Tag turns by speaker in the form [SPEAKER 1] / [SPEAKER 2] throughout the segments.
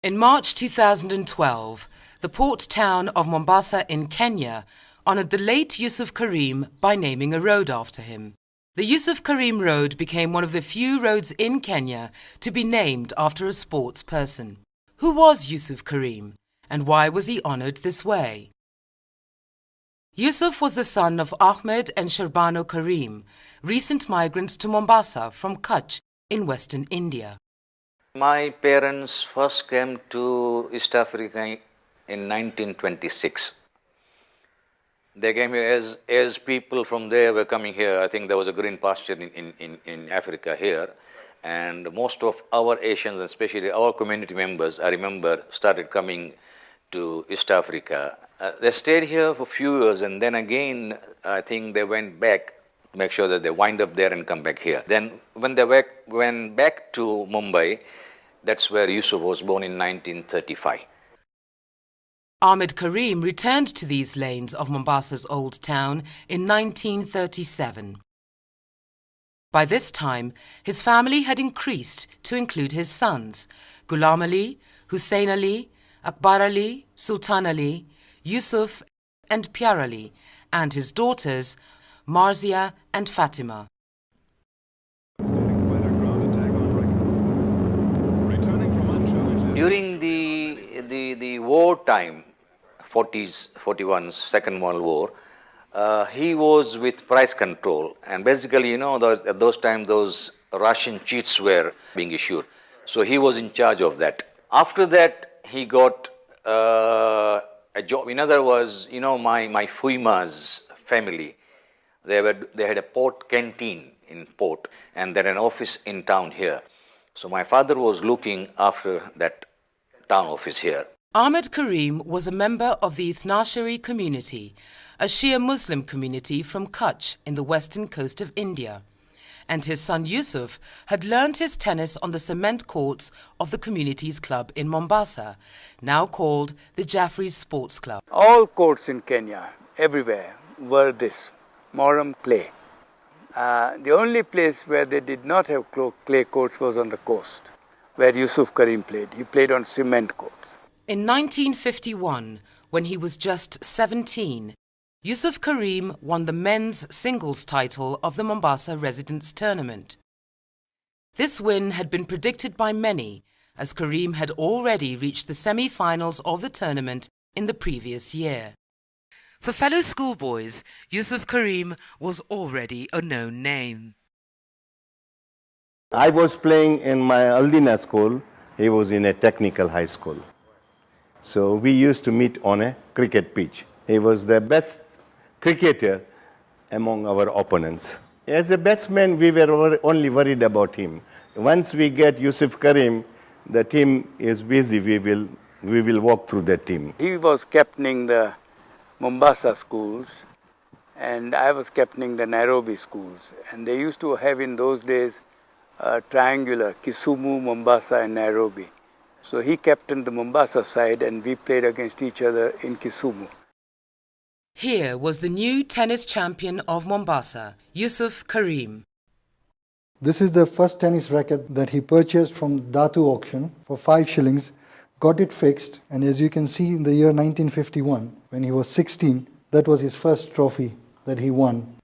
[SPEAKER 1] In March 2012, the port town of Mombasa in Kenya honoured the late Yusuf Karim by naming a road after him. The Yusuf Karim Road became one of the few roads in Kenya to be named after a sports person. Who was Yusuf Karim, and why was he honoured this way? Yusuf was the son of Ahmed and Sharbano Karim, recent migrants to Mombasa from Kutch in western India.
[SPEAKER 2] My parents first came to East Africa in 1926. They came here as people from there were coming here. I think there was a green pasture in Africa here. And most of our Asians, especially our community members, I remember, started coming to East Africa. They stayed here for a few years, and then again, I think they went back to make sure that they wind up there and come back here. Then when they went back to Mumbai, that's where Yusuf was born in 1935.
[SPEAKER 1] Ahmed Karim returned to these lanes of Mombasa's old town in 1937. By this time, his family had increased to include his sons, Ghulam Ali, Hussein Ali, Akbar Ali, Sultan Ali, Yusuf and Pyar Ali, and his daughters, Marzia and Fatima.
[SPEAKER 2] During the war time, 40s, 41, Second World War, he was with price control. And basically, at those times, those ration cheats were being issued. So he was in charge of that. After that, he got a job. In other words, my Fuima's family, they had a port canteen in port, and they had an office in town here. So my father was looking after that town office here.
[SPEAKER 1] Ahmed Karim was a member of the Ithnashari community, a Shia Muslim community from Kutch in the western coast of India. And his son Yusuf had learnt his tennis on the cement courts of the community's club in Mombasa, now called the Jaffrey's Sports Club.
[SPEAKER 3] All courts in Kenya, everywhere, were this, Moram clay. The only place where they did not have clay courts was on the coast, where Yusuf Karim played. He played on cement courts.
[SPEAKER 1] In 1951, when he was just 17, Yusuf Karim won the men's singles title of the Mombasa Residents Tournament. This win had been predicted by many, as Karim had already reached the semi-finals of the tournament in the previous year. For fellow schoolboys, Yusuf Karim was already a known name.
[SPEAKER 4] I was playing in my Aldina school. He was in a technical high school. So we used to meet on a cricket pitch. He was the best cricketer among our opponents. As a batsman, we were only worried about him. Once we get Yusuf Karim, the team is busy. We will walk through the team.
[SPEAKER 3] He was captaining the Mombasa schools, and I was captaining the Nairobi schools. And they used to have in those days triangular, Kisumu, Mombasa and Nairobi. So he captained the Mombasa side and we played against each other in Kisumu.
[SPEAKER 1] Here was the new tennis champion of Mombasa, Yusuf Karim.
[SPEAKER 5] This is the first tennis racket that he purchased from Datu auction for 5 shillings, got it fixed, and as you can see in the year 1951, when he was 16, that was his first trophy that he won.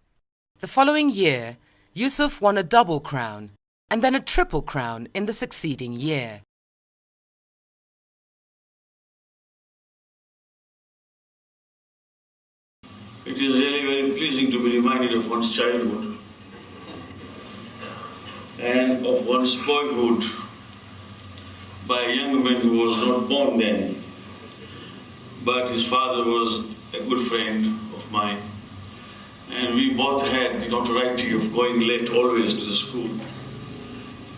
[SPEAKER 1] The following year, Yusuf won a double crown and then a triple crown in the succeeding year.
[SPEAKER 6] It is really very pleasing to be reminded of one's childhood and of one's boyhood by a young man who was not born then, but his father was a good friend of mine, and we both had the notoriety of going late always to the school,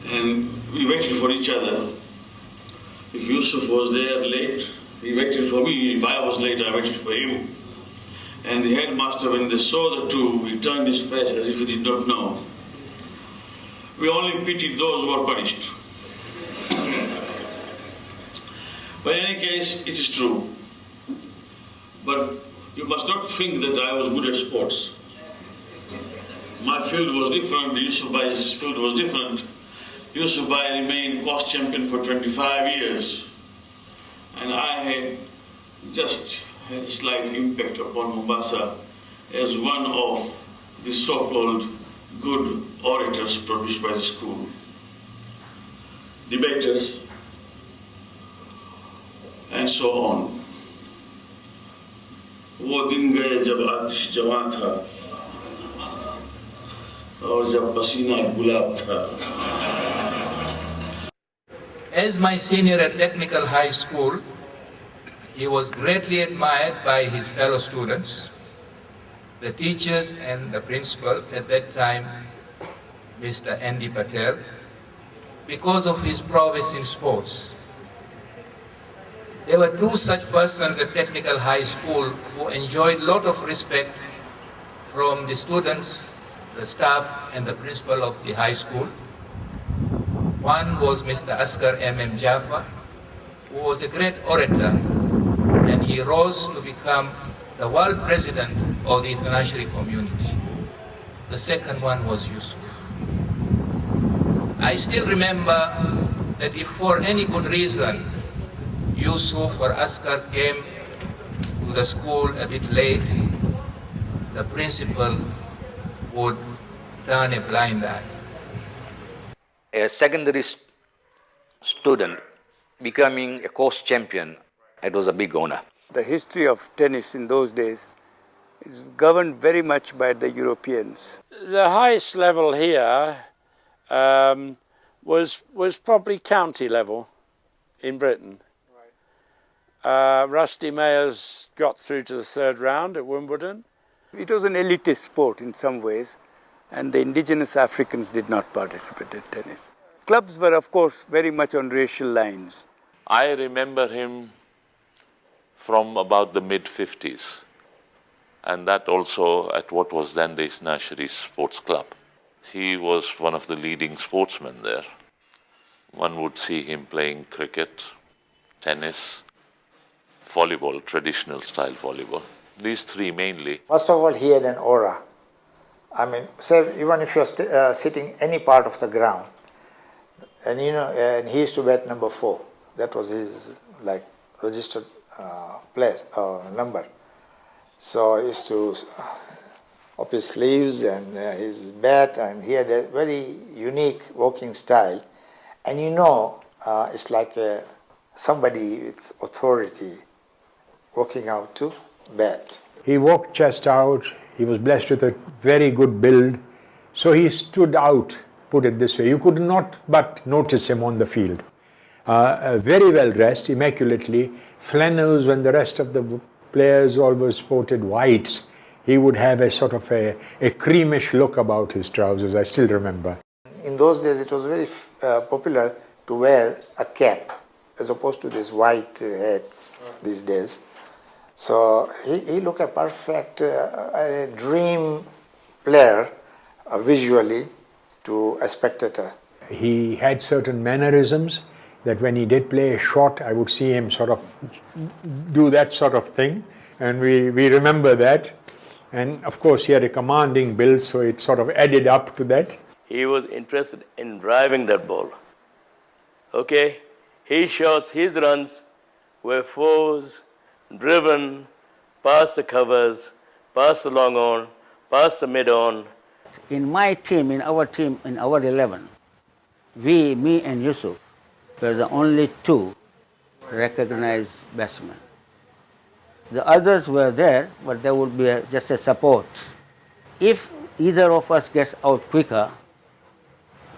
[SPEAKER 6] and we waited for each other. If Yusuf was there late, he waited for me. If I was late, I waited for him. And the headmaster, when they saw the two, he turned his face as if he did not know. We only pitied those who were punished. But in any case, it is true. But you must not think that I was good at sports. My field was different, Yusuf Bhai's field was different. Yusuf Bhai remained course champion for 25 years. just had a slight impact upon Mombasa as one of the so-called good orators produced by the school. Debaters, and so on. वो दिन गए जब आतिश जवां था और जब पसीना गुलाब था.
[SPEAKER 7] As my senior at Technical High School, he was greatly admired by his fellow students, the teachers and the principal at that time, Mr. Andy Patel, because of his prowess in sports. There were two such persons at Technical High School who enjoyed a lot of respect from the students, the staff and the principal of the high school. One was Mr. Askar M.M. Jaffa, who was a great orator, and he rose to become the world president of the international community. The second one was Yusuf. I still remember that if for any good reason Yusuf or Askar came to the school a bit late, the principal would turn a blind eye.
[SPEAKER 2] A secondary student becoming a course champion, it was a big honor.
[SPEAKER 3] The history of tennis in those days is governed very much by the Europeans.
[SPEAKER 8] The highest level here was probably county level in Britain. Rusty Mayers got through to the third round at Wimbledon.
[SPEAKER 3] It was an elitist sport in some ways, and the indigenous Africans did not participate in tennis. Clubs were, of course, very much on racial lines.
[SPEAKER 9] I remember him from about the mid-50s, and that also at what was then the Nursery Sports Club. He was one of the leading sportsmen there. One would see him playing cricket, tennis, volleyball, traditional style volleyball. These three mainly.
[SPEAKER 10] First of all, he had an aura. I mean, say even if you're sitting any part of the ground, and and he used to bat number 4. That was his registered place number. So he used to up his sleeves and his bat, and he had a very unique walking style. And it's like somebody with authority walking out to bat.
[SPEAKER 11] He walked chest out. He was blessed with a very good build. So he stood out, put it this way. You could not but notice him on the field. Very well dressed, immaculately. Flannels when the rest of the players always sported whites. He would have a sort of a creamish look about his trousers, I still remember.
[SPEAKER 10] In those days, it was very popular to wear a cap as opposed to these white hats these days. So he looked a perfect dream player visually to a spectator.
[SPEAKER 11] He had certain mannerisms that when he did play a shot, I would see him sort of do that sort of thing. And we remember that. And of course, he had a commanding build, so it sort of added up to that.
[SPEAKER 12] He was interested in driving that ball. Okay? His shots, his runs were fours, driven, past the covers, past the long on, past the mid on.
[SPEAKER 13] In my team, in our 11, me and Yusuf were the only two recognized batsmen. The others were there, but there would be just a support. If either of us gets out quicker,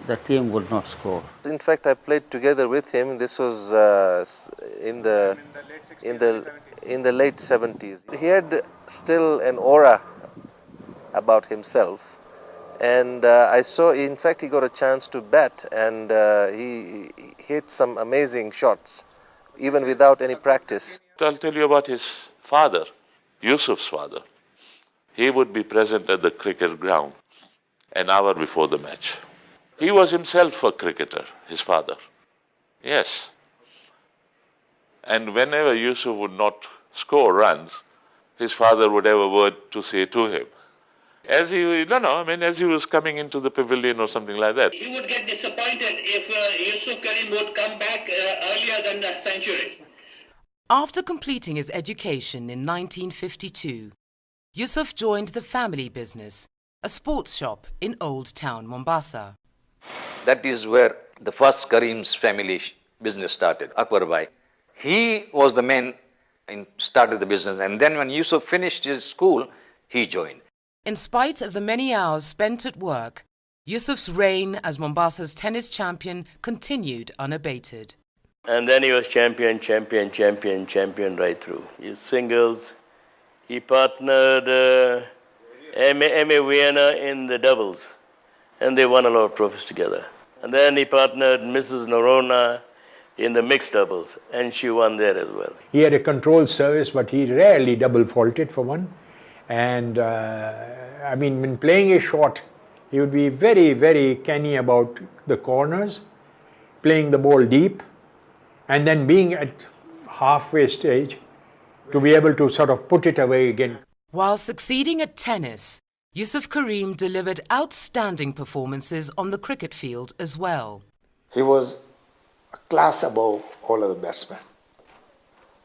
[SPEAKER 13] the team would not score.
[SPEAKER 14] In fact, I played together with him. This was in the late 70s. He had still an aura about himself, and I saw. In fact, he got a chance to bat, and he hit some amazing shots, even without any practice.
[SPEAKER 9] I'll tell you about his father, Yusuf's father. He would be present at the cricket ground an hour before the match. He was himself a cricketer, his father. Yes. And whenever Yusuf would not score runs, his father would have a word to say to him. As he was coming into the pavilion or something like that.
[SPEAKER 15] He would get disappointed if Yusuf Karim would come back earlier than the century.
[SPEAKER 1] After completing his education in 1952, Yusuf joined the family business, a sports shop in Old Town, Mombasa.
[SPEAKER 2] That is where the first Karims family business started, Akbar Bhai. He was the man and started the business, and then when Yusuf finished his school, he joined.
[SPEAKER 1] In spite of the many hours spent at work, Yusuf's reign as Mombasa's tennis champion continued unabated.
[SPEAKER 12] And then he was champion right through. His singles, he partnered M.A. Vienna in the doubles, and they won a lot of trophies together. And then he partnered Mrs. Norona in the mixed doubles, and she won there as well.
[SPEAKER 11] He had a controlled service, but he rarely double faulted for one. And I mean, when playing a shot, he would be very, very canny about the corners, playing the ball deep, and then being at halfway stage to be able to sort of put it away again.
[SPEAKER 1] While succeeding at tennis, Yusuf Karim delivered outstanding performances on the cricket field as well.
[SPEAKER 10] He was a class above all other batsmen.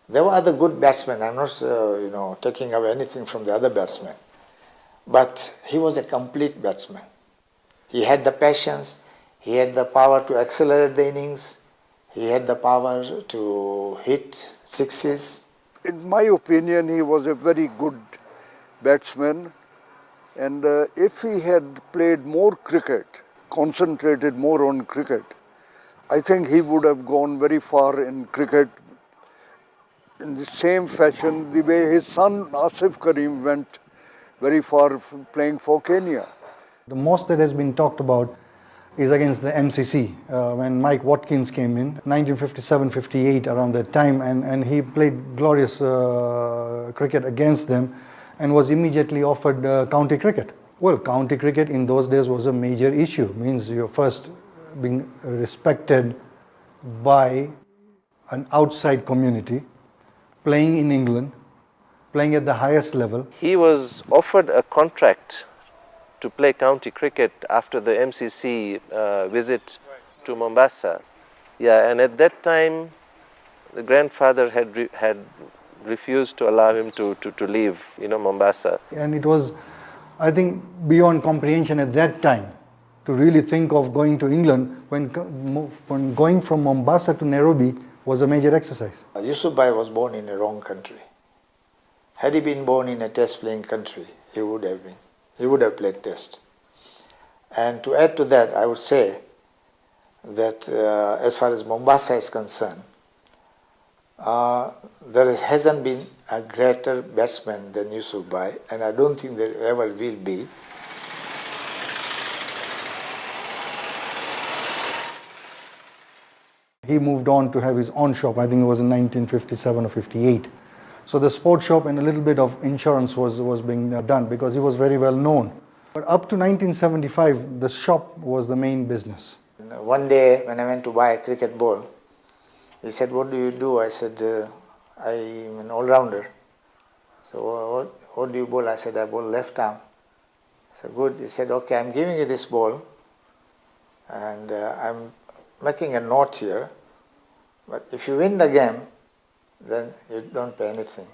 [SPEAKER 10] There were other good batsmen. I'm not, taking away anything from the other batsmen. But he was a complete batsman. He had the patience, he had the power to accelerate the innings, he had the power to hit sixes.
[SPEAKER 15] In my opinion, he was a very good batsman, and if he had played more cricket, concentrated more on cricket, I think he would have gone very far in cricket in the same fashion the way his son Asif Karim went very far playing for Kenya.
[SPEAKER 5] The most that has been talked about is against the MCC when Mike Watkins came in, 1957-58 around that time, and he played glorious cricket against them and was immediately offered county cricket. Well, county cricket in those days was a major issue, means you're first being respected by an outside community, playing in England, playing at the highest level.
[SPEAKER 14] He was offered a contract to play county cricket after the MCC visit to Mombasa. Yeah, and at that time, the grandfather had refused to allow him to leave, Mombasa.
[SPEAKER 5] And it was, I think, beyond comprehension at that time to really think of going to England when going from Mombasa to Nairobi was a major exercise.
[SPEAKER 10] Yusuf Bhai was born in the wrong country. Had he been born in a test-playing country, he would have played test. And to add to that, I would say that as far as Mombasa is concerned, there hasn't been a greater batsman than Yusuf Bhai, and I don't think there ever will be.
[SPEAKER 5] He moved on to have his own shop, I think it was in 1957 or 58. So the sports shop and a little bit of insurance was being done because he was very well known. But up to 1975, the shop was the main business.
[SPEAKER 10] One day when I went to buy a cricket ball, he said, "What do you do?" I said, "I'm an all-rounder." So what do you bowl? I said, "I bowl left arm." So good. He said, "Okay, I'm giving you this ball and I'm making a note here, but if you win the game, then you don't pay anything."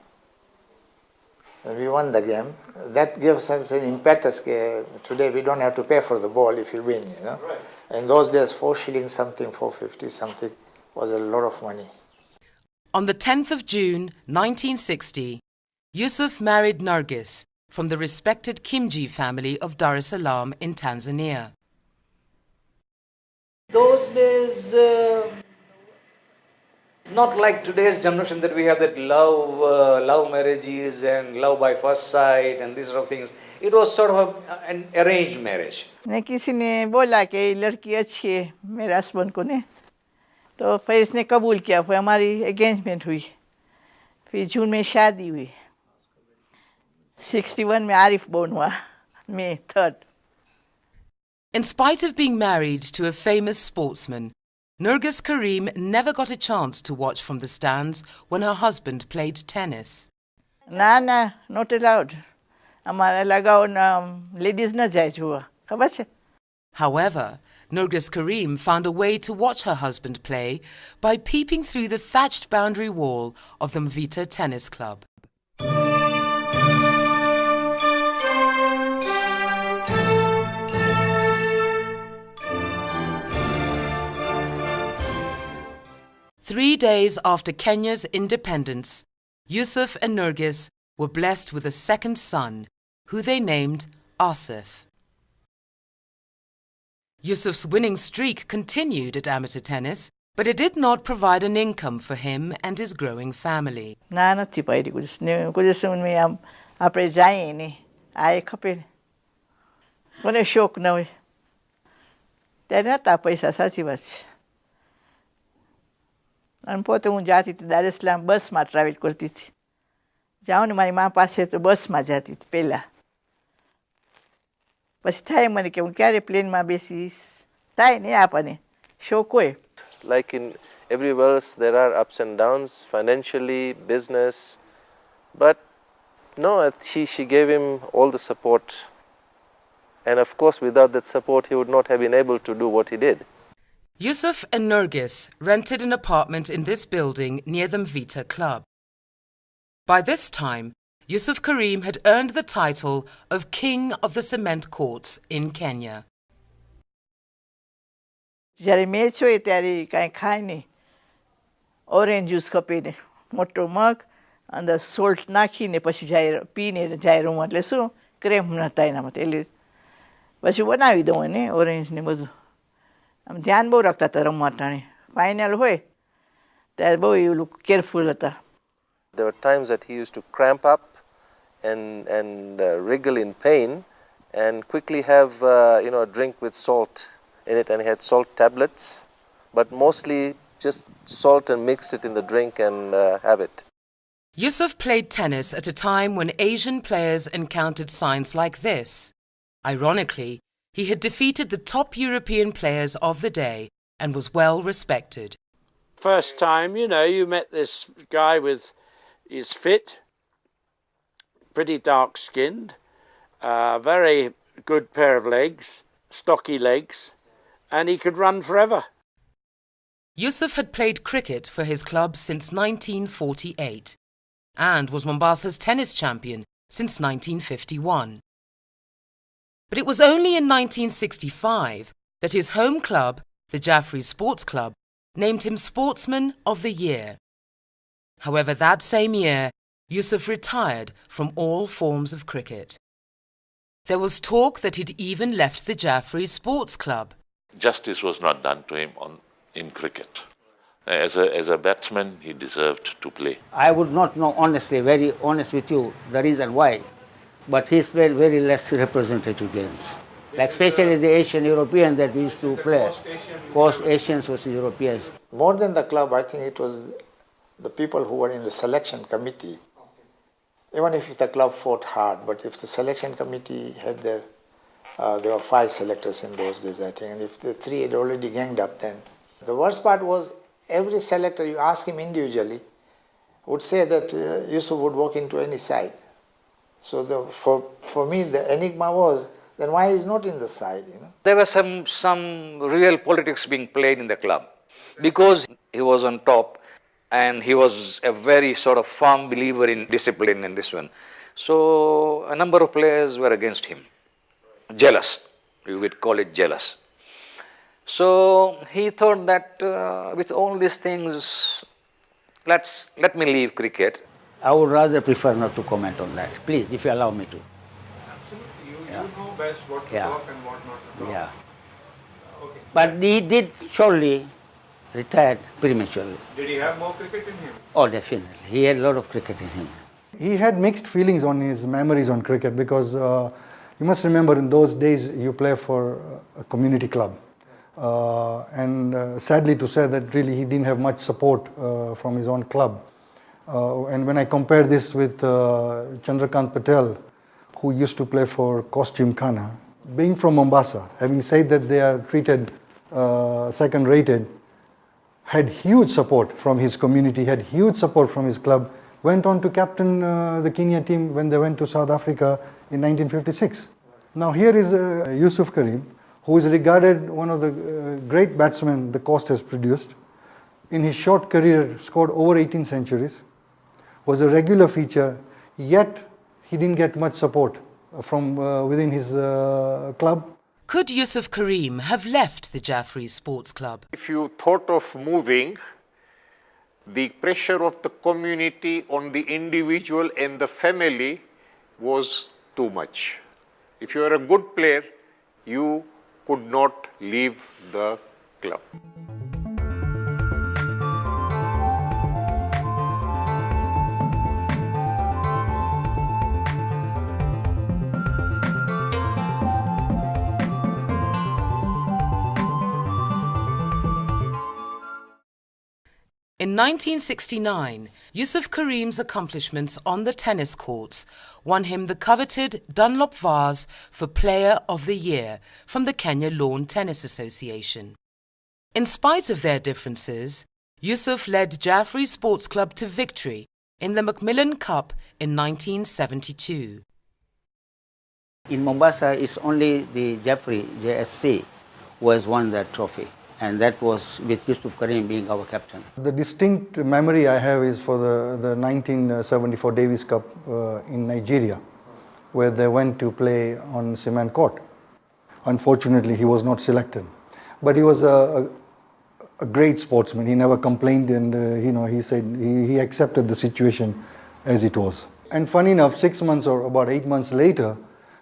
[SPEAKER 10] So we won the game. That gives us an impetus. Today we don't have to pay for the ball if you win, Right. In those days, 4 shillings something, 4.50 something was a lot of money.
[SPEAKER 1] On the 10th of June 1960, Yusuf married Nargis from the respected Kimji family of Dar es Salaam in Tanzania.
[SPEAKER 16] Those days, not like today's generation that we have that love marriages and love by first sight and these sort of things. It was sort of an arranged marriage.
[SPEAKER 17] ने किसी ने बोला कि लड़की अच्छी है मेरे husband को ने तो फिर इसने कबूल किया फिर हमारी एंगेजमेंट हुई फिर जून में शादी हुई 61 में आरिफ बोर्न हुआ May 3rd.
[SPEAKER 1] In spite of being married to a famous sportsman, Nargis Karim never got a chance to watch from the stands when her husband played tennis.
[SPEAKER 17] ना not allowed. हमारा लगाओ ना ladies ना जायज हुआ खबर है.
[SPEAKER 1] However, Nergis Karim found a way to watch her husband play by peeping through the thatched boundary wall of the Mvita Tennis Club. Three days after Kenya's independence, Yusuf and Nergis were blessed with a second son, who they named Asif. Yusuf's winning streak continued at amateur tennis, but it did not provide an income for him and his growing family.
[SPEAKER 17] અને પોતે હું જાતી હતી દાર ઇસ્લામ બસમાં travel કરતી હતી. જાઉં ને મારી મા પાસે તો બસમાં જતી હતી પહેલાં. પછી થાય મને કે હું ક્યારે પ્લેનમાં બેસીશ. થાય ને આપણને શોખ હોય.
[SPEAKER 14] Like in everywhere else, there are ups and downs, financially, business. But no, she gave him all the support. And of course, without that support, he would not have been able to do what he did.
[SPEAKER 1] Yusuf and Nergis rented an apartment in this building near the Mvita Club. By this time, Yusuf Karim had earned the title of King of the Cement Courts in Kenya.
[SPEAKER 17] જ્યારે match હોય ત્યારે કાંઈ ખાય નહીં. Orange juice ખપે ને મોટો મગ અંદર સોલ્ટ નાખીને પછી જાય પીને જાય રૂમ. એટલે શું ક્રેમ નહોતા એના માટે એટલે પછી બનાવી દઉં એને ઓરેન્જ ને બધું. આમ ધ્યાન બહુ રાખતા હતા રમવા ટાણે. ફાઇનલ હોય ત્યારે બહુ એવું કેરફુલ હતા.
[SPEAKER 14] There were times that he used to cramp up and wriggle in pain and quickly have a drink with salt in it, and he had salt tablets, but mostly just salt and mix it in the drink and have it.
[SPEAKER 1] Yusuf played tennis at a time when Asian players encountered signs like this. Ironically, he had defeated the top European players of the day and was well respected.
[SPEAKER 8] First time, you met this guy with, he's fit, pretty dark-skinned, very good pair of legs, stocky legs, and he could run forever.
[SPEAKER 1] Yusuf had played cricket for his club since 1948 and was Mombasa's tennis champion since 1951. But it was only in 1965 that his home club, the Jaffrey Sports Club, named him Sportsman of the Year. However, that same year, Yusuf retired from all forms of cricket. There was talk that he'd even left the Jaffrey Sports Club.
[SPEAKER 9] Justice was not done to him in cricket. As a batsman, he deserved to play.
[SPEAKER 13] I would not know honestly, very honest with you, the reason why. But he's played very less representative games. Like especially the Asian European that we used to play. Coast Asians versus Europeans.
[SPEAKER 10] More than the club, I think it was the people who were in the selection committee. Even if the club fought hard, but if the selection committee had there were 5 selectors in those days, I think, and if the 3 had already ganged up then. The worst part was every selector, you ask him individually, would say that Yusuf would walk into any side. So for me, the enigma was, then why he's not in the side?
[SPEAKER 2] There was some real politics being played in the club because he was on top and he was a very sort of firm believer in discipline in this one. So a number of players were against him. Jealous, you would call it jealous. So he thought that with all these things, let me leave cricket.
[SPEAKER 13] I would rather prefer not to comment on that. Please, if you allow me to.
[SPEAKER 18] Absolutely. You know best what to talk and what not to talk.
[SPEAKER 13] Yeah. Okay. But he did surely retired prematurely.
[SPEAKER 18] Did he have more cricket in him?
[SPEAKER 13] Oh, definitely. He had a lot of cricket in him.
[SPEAKER 5] He had mixed feelings on his memories on cricket because you must remember in those days you play for a community club. And sadly to say that really he didn't have much support from his own club. And when I compare this with Chandrakant Patel, who used to play for Costume Khana, being from Mombasa, having said that they are treated second rated, had huge support from his community, had huge support from his club, went on to captain the Kenya team when they went to South Africa in 1956. Now here is Yusuf Karim, who is regarded one of the great batsmen the coast has produced. In his short career, scored over 18 centuries, was a regular feature, yet he didn't get much support from within his club.
[SPEAKER 1] Could Yusuf Karim have left the Jaffrey Sports Club?
[SPEAKER 18] If you thought of moving, the pressure of the community on the individual and the family was too much. If you are a good player, you could not leave the club.
[SPEAKER 1] In 1969, Yusuf Karim's accomplishments on the tennis courts won him the coveted Dunlop Vase for Player of the Year from the Kenya Lawn Tennis Association. In spite of their differences, Yusuf led Jaffrey Sports Club to victory in the Macmillan Cup in 1972.
[SPEAKER 13] In Mombasa, it's only the Jaffrey, JSC, who has won that trophy. And that was with Yusuf Karim being our captain.
[SPEAKER 5] The distinct memory I have is for the 1974 Davis Cup in Nigeria, where they went to play on cement court. Unfortunately, he was not selected. But he was a great sportsman. He never complained, and he said he accepted the situation as it was. And funny enough, 6 months or about 8 months later,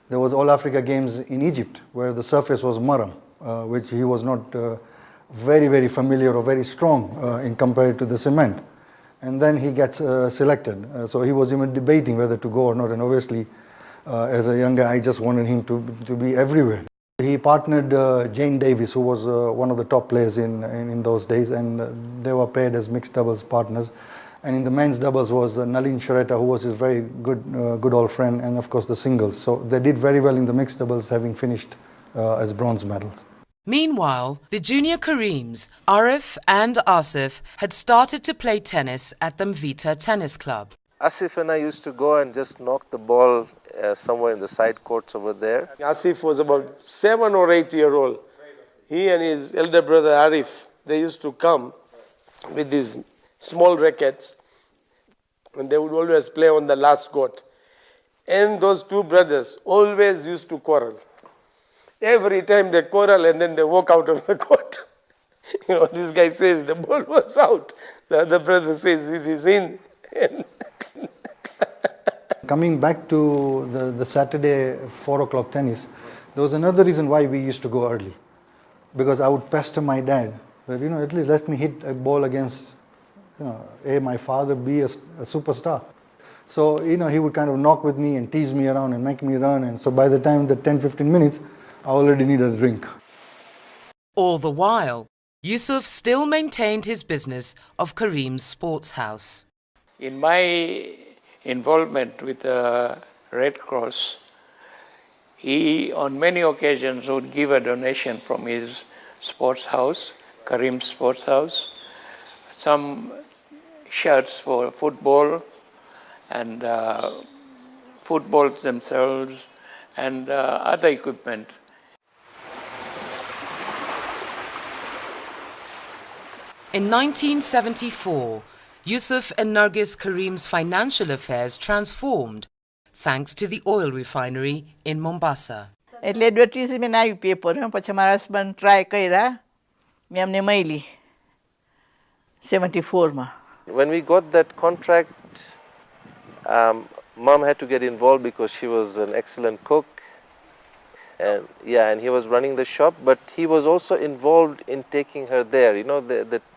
[SPEAKER 5] there was All Africa Games in Egypt, where the surface was maram, which he was not very, very familiar or very strong in compared to the cement. And then he gets selected. So he was even debating whether to go or not. And obviously, as a young guy, I just wanted him to be everywhere. He partnered Jane Davis, who was one of the top players in those days, and they were paired as mixed doubles partners. And in the men's doubles was Nalin Shareta, who was his very good old friend, and of course the singles. So they did very well in the mixed doubles, having finished as bronze medals.
[SPEAKER 1] Meanwhile, the junior Karims, Arif and Asif, had started to play tennis at the Mvita Tennis Club.
[SPEAKER 14] Asif and I used to go and just knock the ball somewhere in the side courts over there.
[SPEAKER 12] Asif was about 7 or 8 years old. He and his elder brother Arif, they used to come with these small rackets, and they would always play on the last court. And those two brothers always used to quarrel. Every time they quarrel and then they walk out of the court. This guy says the ball was out. The other brother says it is in.
[SPEAKER 5] Coming back to the Saturday 4 o'clock tennis, there was another reason why we used to go early. Because I would pester my dad that, at least let me hit a ball against, A, my father, B, a superstar. So, he would kind of knock with me and tease me around and make me run. And so by the time the 10-15 minutes, I already need a drink.
[SPEAKER 1] All the while, Yusuf still maintained his business of Karim's Sports House.
[SPEAKER 8] In my involvement with the Red Cross, he on many occasions would give a donation from his sports house, Karim's Sports House, some shirts for football and footballs themselves and other equipment.
[SPEAKER 1] In 1974, Yusuf and Nargis Karim's financial affairs transformed thanks to the oil refinery in Mombasa.
[SPEAKER 17] એટલે advertisement આવી paper પછી મારા husband try કર્યા મેં અમને મળી 74 માં.
[SPEAKER 14] When we got that contract, Mom had to get involved because she was an excellent cook. And he was running the shop, but he was also involved in taking her there.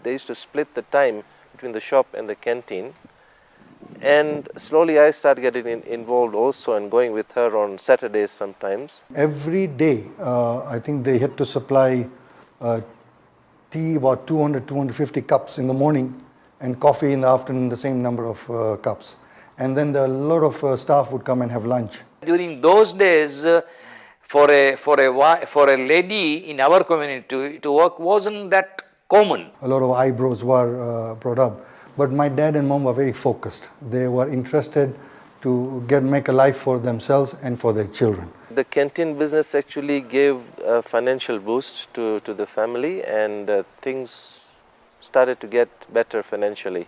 [SPEAKER 14] They used to split the time between the shop and the canteen. And slowly I started getting involved also and going with her on Saturdays sometimes.
[SPEAKER 5] Every day, I think they had to supply tea, about 200-250 cups in the morning, and coffee in the afternoon, the same number of cups. And then a lot of staff would come and have lunch.
[SPEAKER 16] During those days, for a lady in our community to work wasn't that common.
[SPEAKER 5] A lot of eyebrows were brought up. But my dad and mom were very focused. They were interested to make a life for themselves and for their children.
[SPEAKER 14] The canteen business actually gave a financial boost to the family, and things started to get better financially.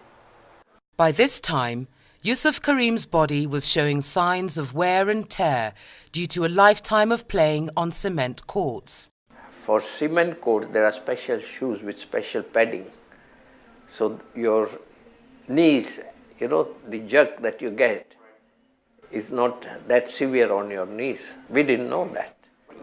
[SPEAKER 1] By this time, Yusuf Karim's body was showing signs of wear and tear due to a lifetime of playing on cement courts.
[SPEAKER 12] For cement courts, there are special shoes with special padding. So your knees, the jerk that you get is not that severe on your knees. We didn't know that.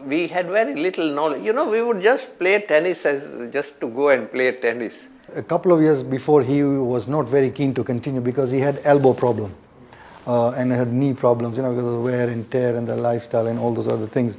[SPEAKER 12] We had very little knowledge. We would just play tennis as just to go and play tennis.
[SPEAKER 5] A couple of years before, he was not very keen to continue because he had elbow problem and had knee problems, because of the wear and tear and the lifestyle and all those other things.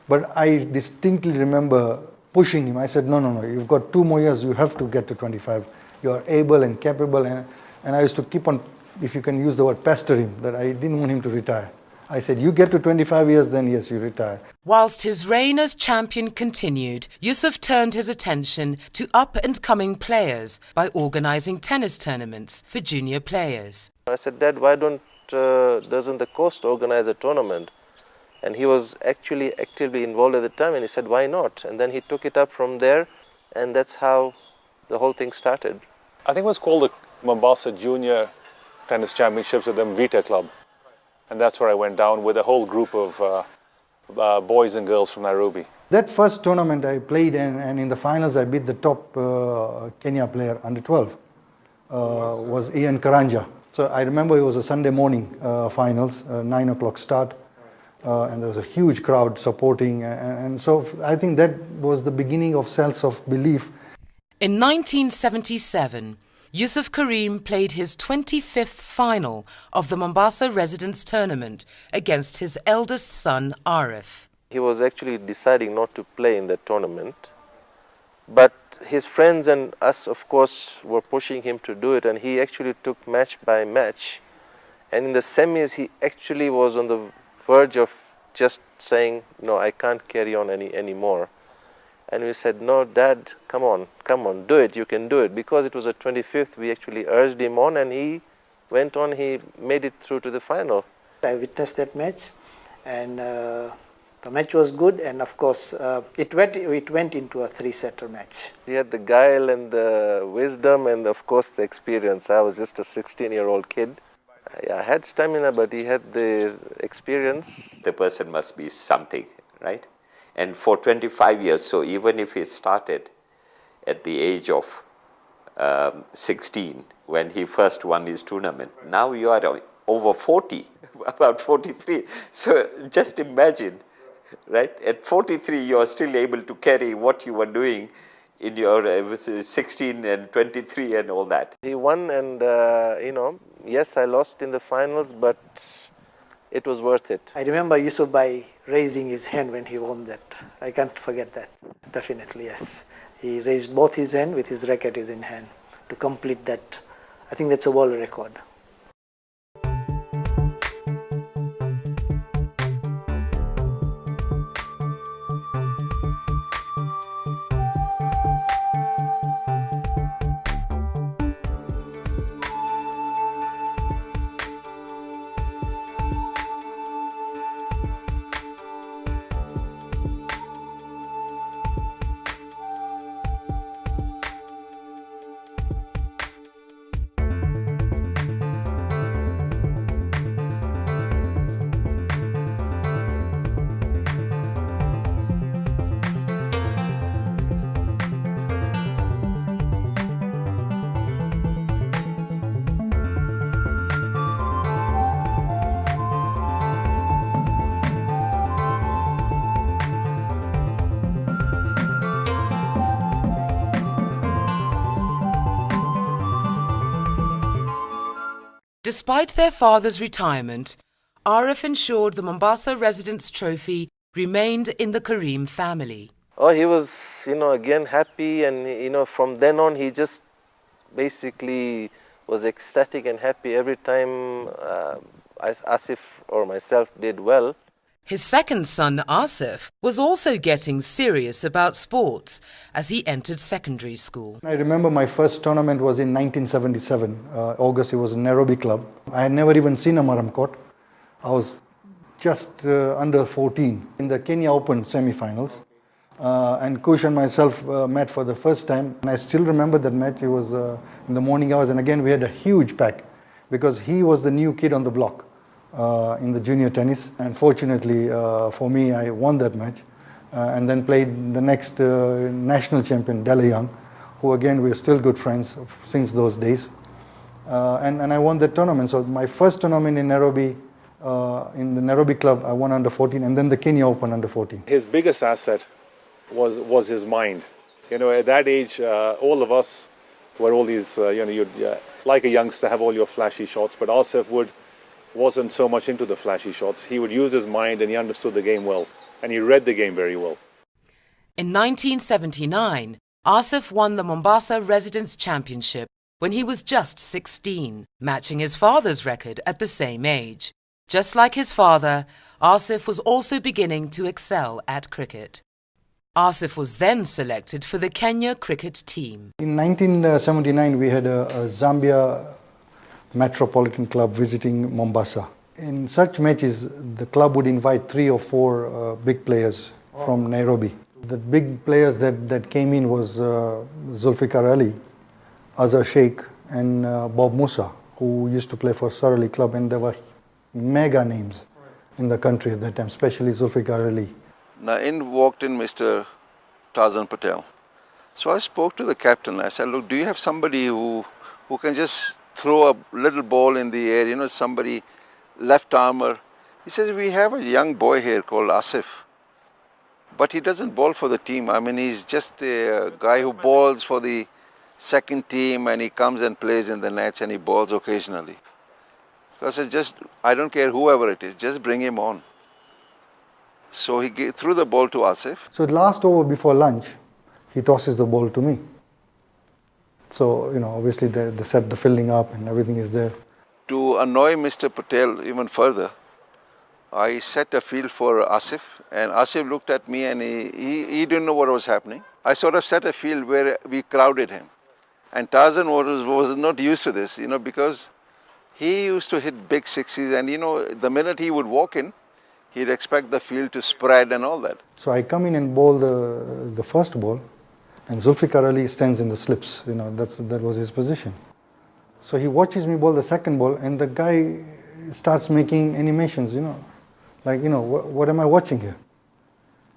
[SPEAKER 5] But I distinctly remember pushing him. I said, no, you've got 2 more years, you have to get to 25. You are able and capable. And I used to keep on, if you can use the word, pester him, that I didn't want him to retire. I said, you get to 25 years, then yes, you retire.
[SPEAKER 1] Whilst his reign as champion continued, Yusuf turned his attention to up-and-coming players by organising tennis tournaments for junior players.
[SPEAKER 14] I said, Dad, why doesn't the coast organize a tournament? And he was actually actively involved at the time, and he said, why not? And then he took it up from there, and that's how the whole thing started.
[SPEAKER 19] I think it was called the Mombasa Junior Tennis Championships at the Mvita Club. And that's where I went down with a whole group of boys and girls from Nairobi.
[SPEAKER 5] That first tournament I played, and in the finals I beat the top Kenya player, under 12, was Ian Karanja. So I remember it was a Sunday morning finals, 9 o'clock start, and there was a huge crowd supporting. And so I think that was the beginning of sense of belief.
[SPEAKER 1] In 1977, Yusuf Karim played his 25th final of the Mombasa Residence Tournament against his eldest son, Arif.
[SPEAKER 14] He was actually deciding not to play in that tournament, but his friends and us, of course, were pushing him to do it, and he actually took match by match. And in the semis, he actually was on the verge of just saying, no, I can't carry on anymore. And we said, no, Dad, come on, do it, you can do it. Because it was the 25th, we actually urged him on, and he went on, he made it through to the final.
[SPEAKER 10] I witnessed that match, and the match was good, and of course, it went into a 3-setter match.
[SPEAKER 14] He had the guile and the wisdom and, of course, the experience. I was just a 16-year-old kid. I had stamina, but he had the experience.
[SPEAKER 20] The person must be something, right? And for 25 years, so even if he started at the age of 16, when he first won his tournament, now you are over 40, about 43. So just imagine, right? At 43, you are still able to carry what you were doing in your 16 and 23 and all that.
[SPEAKER 14] He won, and yes, I lost in the finals, but it was worth it.
[SPEAKER 10] I remember Yusuf by raising his hand when he won that. I can't forget that. Definitely, yes. He raised both his hand with his racket in hand to complete that. I think that's a world record.
[SPEAKER 1] Despite their father's retirement, Arif ensured the Mombasa Residence Trophy remained in the Karim family.
[SPEAKER 14] Oh, he was, again happy, and, from then on he just basically was ecstatic and happy every time Asif or myself did well.
[SPEAKER 1] His second son, Asif, was also getting serious about sports as he entered secondary school.
[SPEAKER 5] I remember my first tournament was in 1977, August. It was a Nairobi club. I had never even seen a Maram court. I was just under 14 in the Kenya Open semi-finals. And Kush and myself met for the first time. And I still remember that match. It was in the morning hours. And again, we had a huge pack because he was the new kid on the block in the junior tennis. And fortunately for me, I won that match. And then played the next national champion, Dele Young, who again, we're still good friends since those days. And I won that tournament. So my first tournament in Nairobi, in the Nairobi club, I won under 14, and then the Kenya Open under 14.
[SPEAKER 19] His biggest asset was his mind. You know, at that age, all of us were all these, you'd like a youngster have all your flashy shots, but Asif wasn't so much into the flashy shots. He would use his mind and he understood the game well, and he read the game very well.
[SPEAKER 1] In 1979, Asif won the Mombasa Residents' Championship when he was just 16, matching his father's record at the same age. Just like his father, Asif was also beginning to excel at cricket. Asif was then selected for the Kenya cricket team.
[SPEAKER 5] In 1979, we had a Zambia Metropolitan Club visiting Mombasa. In such matches, the club would invite 3 or 4 big players from Nairobi. The big players that came in was Zulfikar Ali, Azhar Sheikh, and Bob Musa, who used to play for Sarali Club, and there were mega names in the country at that time, especially Zulfikar Ali.
[SPEAKER 21] Now in walked in Mr. Tarzan Patel. So I spoke to the captain. I said, look, do you have somebody who can just throw a little ball in the air, you know, somebody left armer? He says, we have a young boy here called Asif, but he doesn't bowl for the team. I mean, he's just a guy who bowls for the second team, and he comes and plays in the nets and he bowls occasionally. So I said, I don't care whoever it is, just bring him on. So he threw the ball to Asif.
[SPEAKER 5] So last over before lunch, he tosses the ball to me. So, you know, obviously they set the fielding up and everything is there.
[SPEAKER 21] To annoy Mr. Patel even further, I set a field for Asif, and Asif looked at me and he didn't know what was happening. I sort of set a field where we crowded him. And Tarzan was not used to this, you know, because he used to hit big sixes, and, you know, the minute he would walk in, he'd expect the field to spread and all that.
[SPEAKER 5] So I come in and bowl the first ball, and Zulfikar Ali stands in the slips. You know, that was his position. So he watches me bowl the second ball, and the guy starts making animations, you know, like, you know, what am I watching here?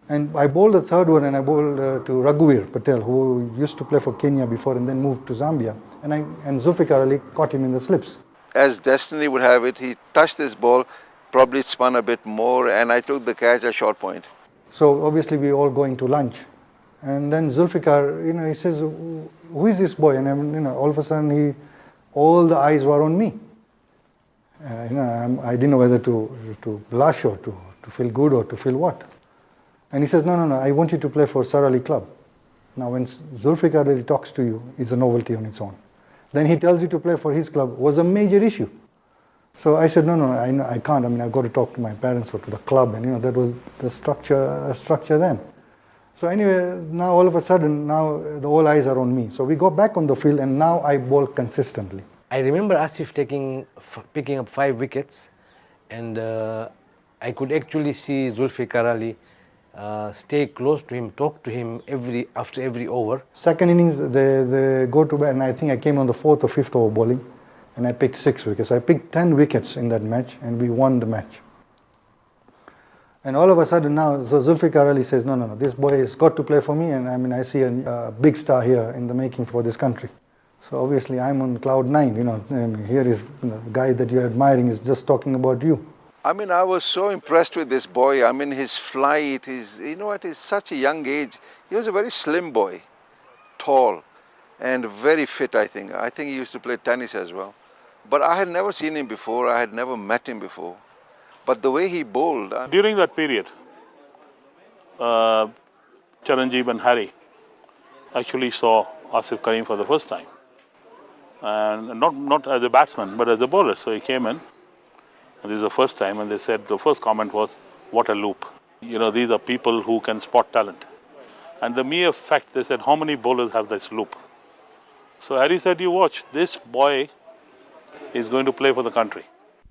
[SPEAKER 5] And I bowled the third one, and I bowled to Raghuveer Patel, who used to play for Kenya before and then moved to Zambia. And Zulfikar Ali caught him in the slips.
[SPEAKER 21] As destiny would have it, he touched this ball, probably spun a bit more, and I took the catch at short point.
[SPEAKER 5] So obviously we all going to lunch. And then Zulfikar, you know, he says, who is this boy? And you know, all of a sudden all the eyes were on me. You know, I didn't know whether to blush or to feel good or to feel what. And he says, no, I want you to play for Sarali Club. Now when Zulfikar Ali talks to you, it's a novelty on its own. Then he tells you to play for his club, was a major issue. So I said, no, I can't. I mean, I've got to talk to my parents or to the club. And, you know, that was the structure then. So anyway, now all of a sudden, now the all eyes are on me. So we go back on the field, and now I bowl consistently.
[SPEAKER 22] I remember Asif picking up 5 wickets, and I could actually see Zulfikar Ali stay close to him, talk to him after every over.
[SPEAKER 5] Second innings, they go to bed, and I think I came on the 4th or 5th over bowling, and I picked 6 wickets. I picked 10 wickets in that match, and we won the match. And all of a sudden now, so Zulfikar Ali says, no, this boy has got to play for me, and I mean, I see a big star here in the making for this country. So obviously I'm on cloud 9, you know, I mean, here is the guy that you're admiring is just talking about you.
[SPEAKER 21] I mean, I was so impressed with this boy. I mean, his flight, you know, at such a young age, he was a very slim boy, tall, and very fit, I think. I think he used to play tennis as well. But I had never seen him before. I had never met him before. But the way he bowled...
[SPEAKER 23] During that period, Charanjit and Harry actually saw Asif Karim for the first time. And not as a batsman, but as a bowler. So he came in, and this is the first time, and they said, the first comment was, what a loop. You know, these are people who can spot talent. And the mere fact, they said, how many bowlers have this loop? So Harry said, you watch, this boy is going to play for the country.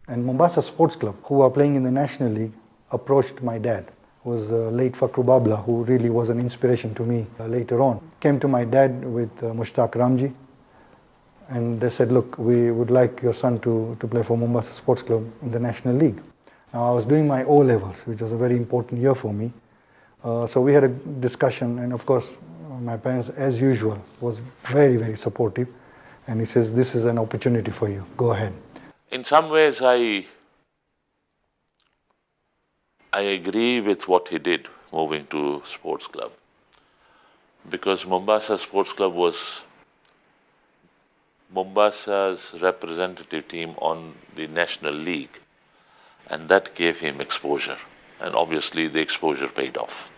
[SPEAKER 5] And Mombasa Sports Club, who are playing in the National League, approached my dad, who was late Fakhru Babla, who really was an inspiration to me later on. Came to my dad with Mushtaq Ramji, and they said, look, we would like your son to play for Mombasa Sports Club in the National League. Now, I was doing my O-levels, which was a very important year for me. So we had a discussion, and of course, my parents, as usual, was very, very supportive. And he says, this is an opportunity for you. Go ahead.
[SPEAKER 9] In some ways, I agree with what he did, moving to sports club. Because Mombasa Sports Club was Mombasa's representative team on the National League. And that gave him exposure. And obviously, the exposure paid off.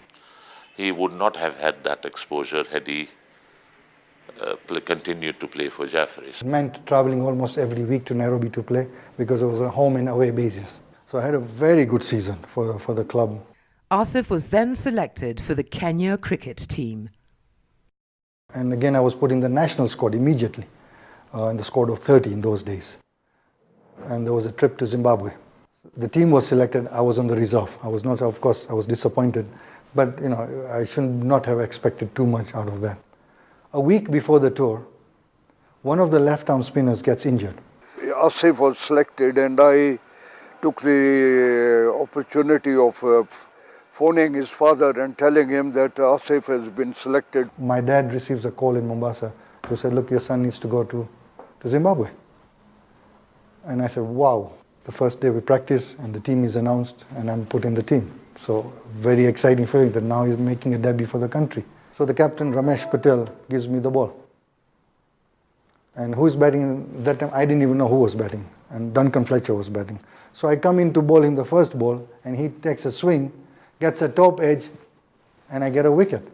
[SPEAKER 9] He would not have had that exposure had he continued to play for Jaffrey's.
[SPEAKER 5] It meant traveling almost every week to Nairobi to play because it was a home and away basis. So I had a very good season for the club.
[SPEAKER 1] Asif was then selected for the Kenya cricket team.
[SPEAKER 5] And again, I was put in the national squad immediately, in the squad of 30 in those days. And there was a trip to Zimbabwe. The team was selected, I was on the reserve. I was not, of course, I was disappointed. But, you know, I should not have expected too much out of that. A week before the tour, one of the left-arm spinners gets injured.
[SPEAKER 15] Asif was selected, and I took the opportunity of phoning his father and telling him that Asif has been selected.
[SPEAKER 5] My dad receives a call in Mombasa to say, look, your son needs to go to Zimbabwe. And I said, wow. The first day we practice and the team is announced and I'm put in the team. So very exciting feeling that now he's making a debut for the country. So the captain, Ramesh Patel, gives me the ball. And who's batting that time? I didn't even know who was batting. And Duncan Fletcher was batting. So I come in to bowl him the first ball and he takes a swing, gets a top edge, and I get a wicket.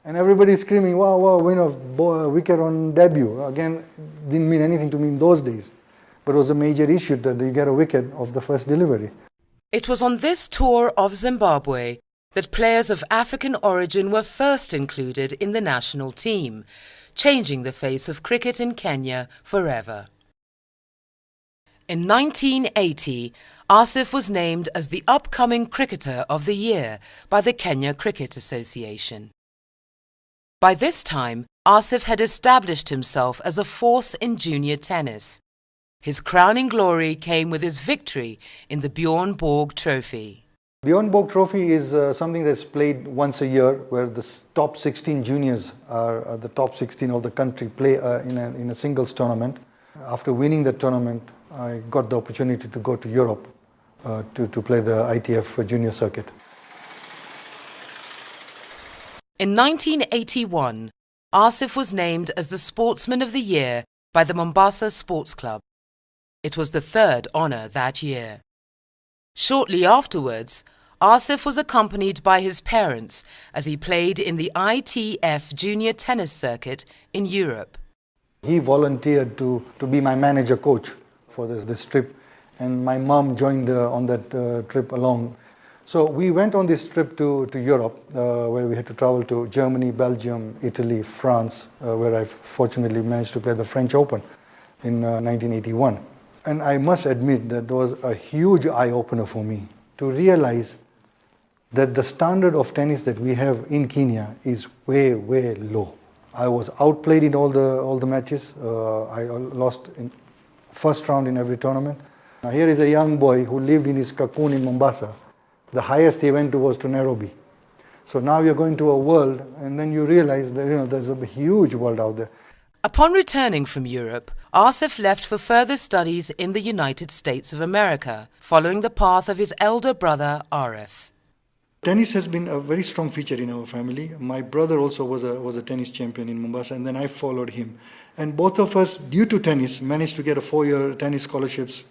[SPEAKER 5] And everybody's screaming, wow, wow, wicket on debut. Again, didn't mean anything to me in those days. But it was a major issue that you get a wicket of the first delivery.
[SPEAKER 1] It was on this tour of Zimbabwe that players of African origin were first included in the national team, changing the face of cricket in Kenya forever. In 1980, Asif was named as the upcoming cricketer of the year by the Kenya Cricket Association. By this time, Asif had established himself as a force in junior tennis. His crowning glory came with his victory in the Bjorn Borg Trophy.
[SPEAKER 5] Bjorn Borg Trophy is something that's played once a year, where the top 16 juniors are the top 16 of the country play in a singles tournament. After winning the tournament, I got the opportunity to go to Europe to play the ITF junior circuit.
[SPEAKER 1] In 1981, Asif was named as the Sportsman of the Year by the Mombasa Sports Club. It was the third honour that year. Shortly afterwards, Asif was accompanied by his parents as he played in the ITF junior tennis circuit in Europe.
[SPEAKER 5] He volunteered to be my manager coach for this trip, and my mom joined on that trip along. So we went on this trip to Europe, where we had to travel to Germany, Belgium, Italy, France, where I fortunately managed to play the French Open in 1981. And I must admit that was a huge eye-opener for me to realize that the standard of tennis that we have in Kenya is way, way low. I was outplayed in all the matches. I lost in first round in every tournament. Now here is a young boy who lived in his cocoon in Mombasa. The highest he went to was to Nairobi. So now you're going to a world, and then you realize that there's a huge world out there.
[SPEAKER 1] Upon returning from Europe, Asif left for further studies in the United States of America, following the path of his elder brother, Arif.
[SPEAKER 5] Tennis has been a very strong feature in our family. My brother also was a tennis champion in Mombasa, and then I followed him. And both of us, due to tennis, managed to get a 4-year tennis scholarships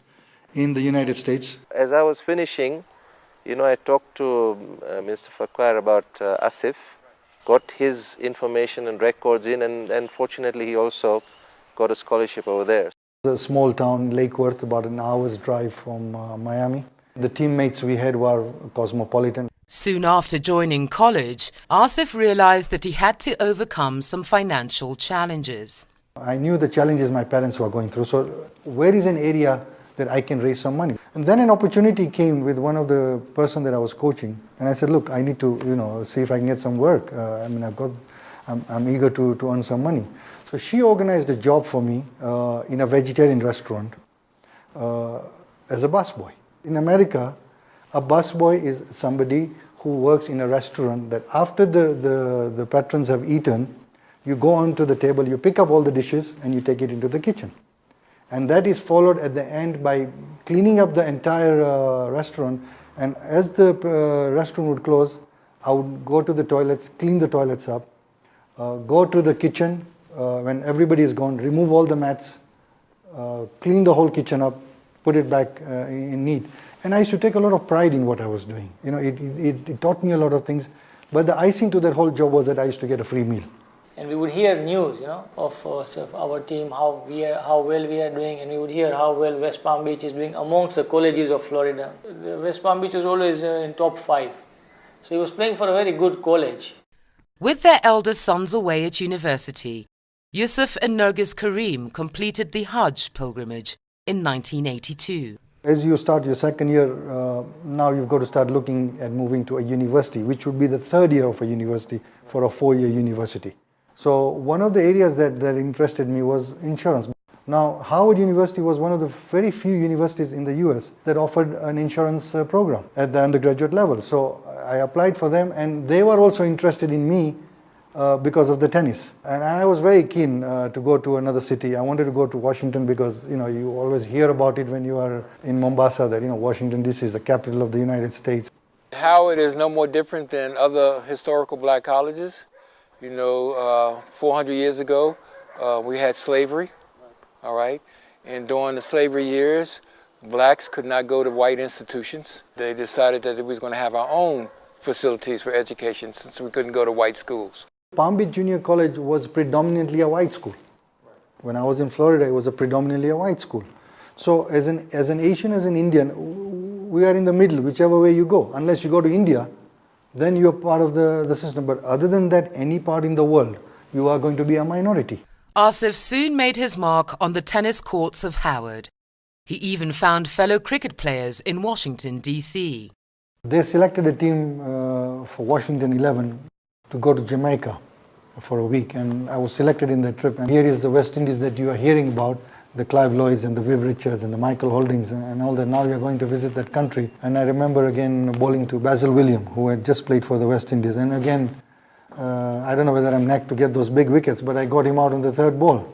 [SPEAKER 5] in the United States.
[SPEAKER 14] As I was finishing, I talked to Mr. Farquhar about Asif, got his information and records in, and fortunately he also got a scholarship over there.
[SPEAKER 5] It's a small town, Lake Worth, about an hour's drive from Miami. The teammates we had were cosmopolitan.
[SPEAKER 1] Soon after joining college, Asif realized that he had to overcome some financial challenges.
[SPEAKER 5] I knew the challenges my parents were going through, so where is an area that I can raise some money? And then an opportunity came with one of the person that I was coaching, and I said, look, I need to, see if I can get some work. I'm eager to earn some money. So she organized a job for me in a vegetarian restaurant as a busboy. In America, a busboy is somebody who works in a restaurant that after the patrons have eaten, you go onto the table, you pick up all the dishes and you take it into the kitchen. And that is followed at the end by cleaning up the entire restaurant. And as the restaurant would close, I would go to the toilets, clean the toilets up, go to the kitchen when everybody is gone, remove all the mats, clean the whole kitchen up, put it back in neat. And I used to take a lot of pride in what I was doing. It taught me a lot of things. But the icing to that whole job was that I used to get a free meal.
[SPEAKER 4] And we would hear news, of our team, how well we are doing, and we would hear how well West Palm Beach is doing amongst the colleges of Florida. West Palm Beach was always in top 5. So he was playing for a very good college.
[SPEAKER 1] With their eldest sons away at university, Yusuf and Nergis Karim completed the Hajj pilgrimage in 1982.
[SPEAKER 5] As you start your second year, now you've got to start looking at moving to a university, which would be the third year of a university for a 4-year university. So one of the areas that interested me was insurance. Now, Howard University was one of the very few universities in the US that offered an insurance program at the undergraduate level. So I applied for them, and they were also interested in me because of the tennis. And I was very keen to go to another city. I wanted to go to Washington because, you always hear about it when you are in Mombasa that, Washington DC is the capital of the United States.
[SPEAKER 6] Howard is no more different than other historical black colleges. 400 years ago, we had slavery, all right? And during the slavery years, blacks could not go to white institutions. They decided that we was going to have our own facilities for education since we couldn't go to white schools.
[SPEAKER 5] Palm Beach Junior College was predominantly a white school. When I was in Florida, it was predominantly a white school. So as an Asian, as an Indian, we are in the middle, whichever way you go. Unless you go to India, then you're part of the system. But other than that, any part in the world, you are going to be a minority.
[SPEAKER 1] Asif soon made his mark on the tennis courts of Howard. He even found fellow cricket players in Washington, D.C.
[SPEAKER 5] They selected a team for Washington 11 to go to Jamaica for a week, and I was selected in that trip. And here is the West Indies that you are hearing about, the Clive Lloyds and the Viv Richards and the Michael Holdings and all that. Now we are going to visit that country. And I remember again bowling to Basil William, who had just played for the West Indies. And again, I don't know whether I'm knack to get those big wickets, but I got him out on the third ball.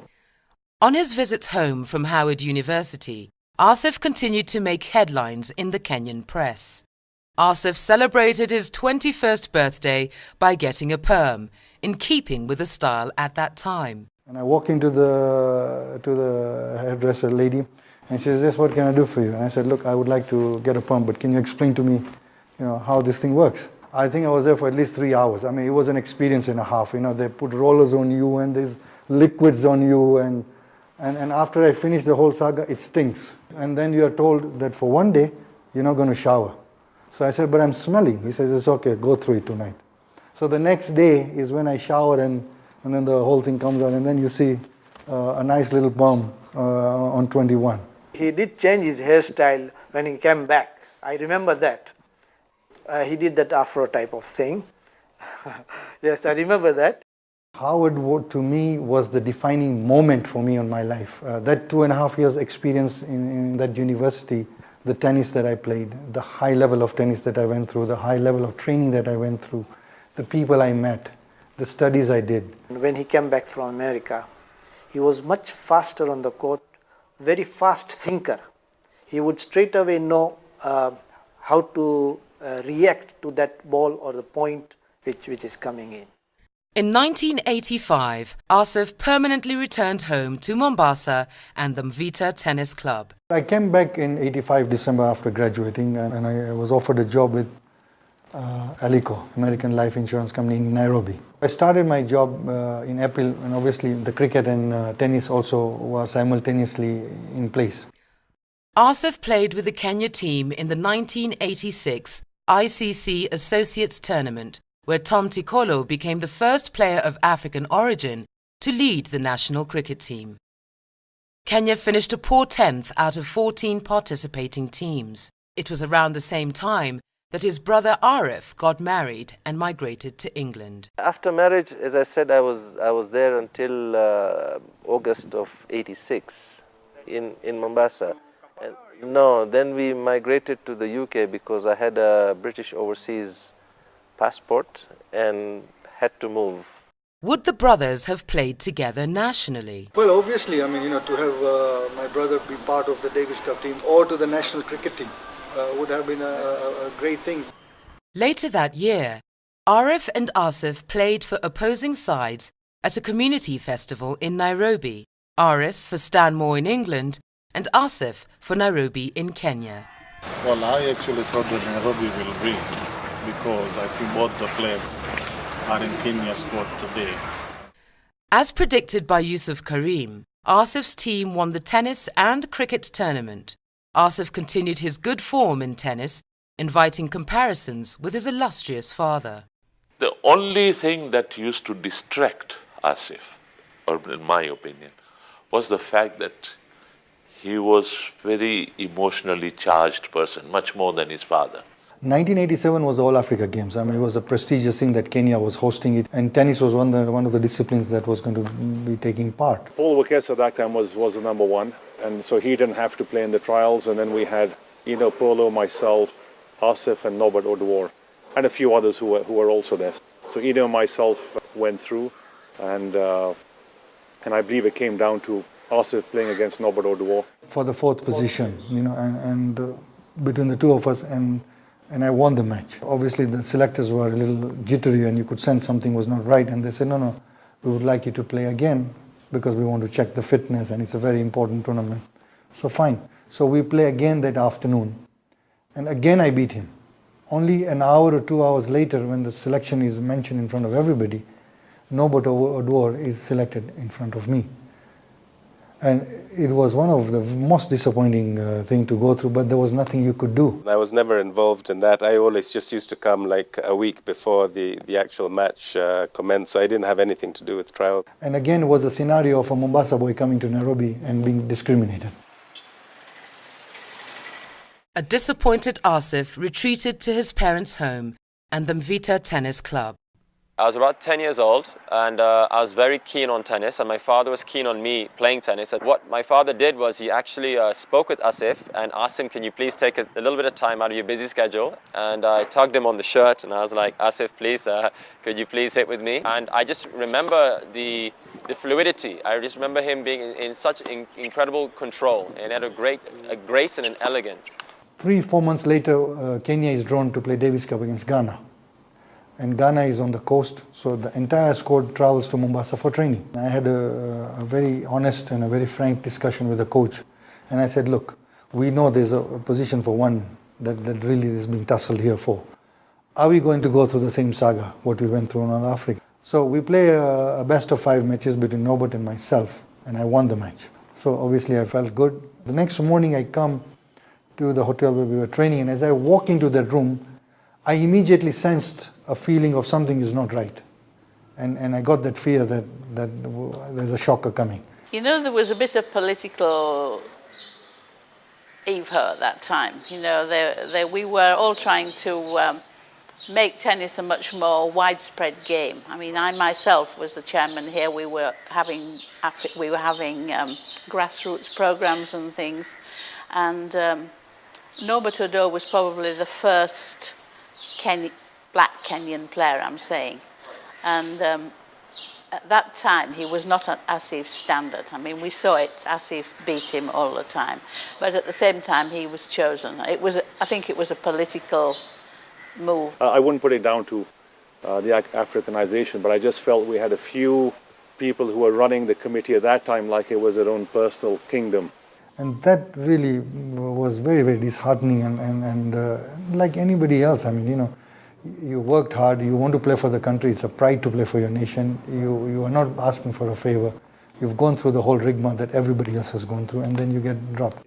[SPEAKER 1] On his visits home from Howard University, Asif continued to make headlines in the Kenyan press. Asif celebrated his 21st birthday by getting a perm, in keeping with the style at that time.
[SPEAKER 5] And I walk into the hairdresser lady, and she says, what can I do for you? And I said, look, I would like to get a perm, but can you explain to me, how this thing works? I think I was there for at least 3 hours. I mean, it was an experience and a half. They put rollers on you, and there's liquids on you, and after I finish the whole saga, it stinks. And then you are told that for one day, you're not going to shower. So I said, but I'm smelling. He says, it's okay, go through it tonight. So the next day is when I shower, and then the whole thing comes out, and then you see a nice little perm on 21.
[SPEAKER 7] He did change his hairstyle when he came back. I remember that. He did that afro type of thing. Yes, I remember that.
[SPEAKER 5] Howard, to me, was the defining moment for me in my life. That 2.5 years experience in that university, the tennis that I played, the high level of tennis that I went through, the high level of training that I went through, the people I met, the studies I did.
[SPEAKER 7] When he came back from America, he was much faster on the court, very fast thinker. He would straight away know how to react to that ball or the point which is coming in.
[SPEAKER 1] In 1985, Asif permanently returned home to Mombasa and the Mvita Tennis Club.
[SPEAKER 5] I came back in 85 December after graduating, and I was offered a job with Alico, American Life Insurance Company in Nairobi. I started my job in April, and obviously the cricket and tennis also were simultaneously in place.
[SPEAKER 1] Asif played with the Kenya team in the 1986 ICC Associates Tournament, where Tom Tikolo became the first player of African origin to lead the national cricket team. Kenya finished a poor 10th out of 14 participating teams. It was around the same time that his brother Arif got married and migrated to England.
[SPEAKER 14] After marriage, as I said, I was there until August of '86 in Mombasa. No, then we migrated to the UK because I had a British overseas passport and had to move.
[SPEAKER 1] Would the brothers have played together nationally?
[SPEAKER 5] Well, obviously, I mean, to have my brother be part of the Davis Cup team or to the national cricket team would have been a great thing.
[SPEAKER 1] Later that year, Arif and Asif played for opposing sides at a community festival in Nairobi. Arif for Stanmore in England and Asif for Nairobi in Kenya.
[SPEAKER 2] Well, I actually thought that Nairobi will win because I think both the players are in Kenya's squad today.
[SPEAKER 1] As predicted by Yusuf Karim, Asif's team won the tennis and cricket tournament. Asif continued his good form in tennis, inviting comparisons with his illustrious father.
[SPEAKER 9] The only thing that used to distract Asif, or in my opinion, was the fact that he was very emotionally charged person, much more than his father.
[SPEAKER 5] 1987 was the All Africa Games. I mean, it was a prestigious thing that Kenya was hosting it, and tennis was one of the disciplines that was going to be taking part.
[SPEAKER 19] Paul Wakes at that time was the number one, and so he didn't have to play in the trials. And then we had Polo, myself, Asif, and Norbert Oduor, and a few others who were also there. So and myself went through, and I believe it came down to Asif playing against Norbert Oduor
[SPEAKER 5] for the fourth position, and between the two of us, and I won the match. Obviously, the selectors were a little jittery, and you could sense something was not right, and they said, no, we would like you to play again because we want to check the fitness, and it's a very important tournament. So fine. So we play again that afternoon, and again I beat him. Only an hour or 2 hours later, when the selection is mentioned in front of everybody, Norbert Oduor is selected in front of me. And it was one of the most disappointing thing to go through, but there was nothing you could do.
[SPEAKER 3] I was never involved in that. I always just used to come like a week before the actual match commenced, so I didn't have anything to do with trials.
[SPEAKER 5] And again, it was a scenario of a Mombasa boy coming to Nairobi and being discriminated.
[SPEAKER 1] A disappointed Asif retreated to his parents' home and the Mvita Tennis Club.
[SPEAKER 11] I was about 10 years old, and I was very keen on tennis, and my father was keen on me playing tennis. And what my father did was he actually spoke with Asif and asked him, can you please take a little bit of time out of your busy schedule? And I tugged him on the shirt, and I was like, Asif, please, could you please hit with me? And I just remember the fluidity. I just remember him being in such incredible control, and had a grace and an elegance.
[SPEAKER 5] 3-4 months later, Kenya is drawn to play Davis Cup against Ghana. And Ghana is on the coast, so the entire squad travels to Mombasa for training. I had a very honest and a very frank discussion with the coach. And I said, look, we know there's a position for one that really is being tussled here for. Are we going to go through the same saga, what we went through in North Africa? So we play a best of 5 matches between Norbert and myself, and I won the match. So obviously I felt good. The next morning I come to the hotel where we were training, and as I walk into that room, I immediately sensed a feeling of something is not right. And I got that fear that there's a shocker coming.
[SPEAKER 17] There was a bit of political evil at that time. We were all trying to make tennis a much more widespread game. I mean, I myself was the chairman here. We were having grassroots programs and things. And Norbert Oduor was probably the first black Kenyan player, I'm saying. And at that time, he was not at Asif's standard. I mean, we saw it. Asif beat him all the time. But at the same time, he was chosen. I think it was a political move.
[SPEAKER 19] I wouldn't put it down to the Africanization, but I just felt we had a few people who were running the committee at that time like it was their own personal kingdom.
[SPEAKER 5] And that really was very, very disheartening, and like anybody else, I mean, you worked hard, you want to play for the country, it's a pride to play for your nation, you are not asking for a favor, you've gone through the whole rigmarole that everybody else has gone through, and then you get dropped.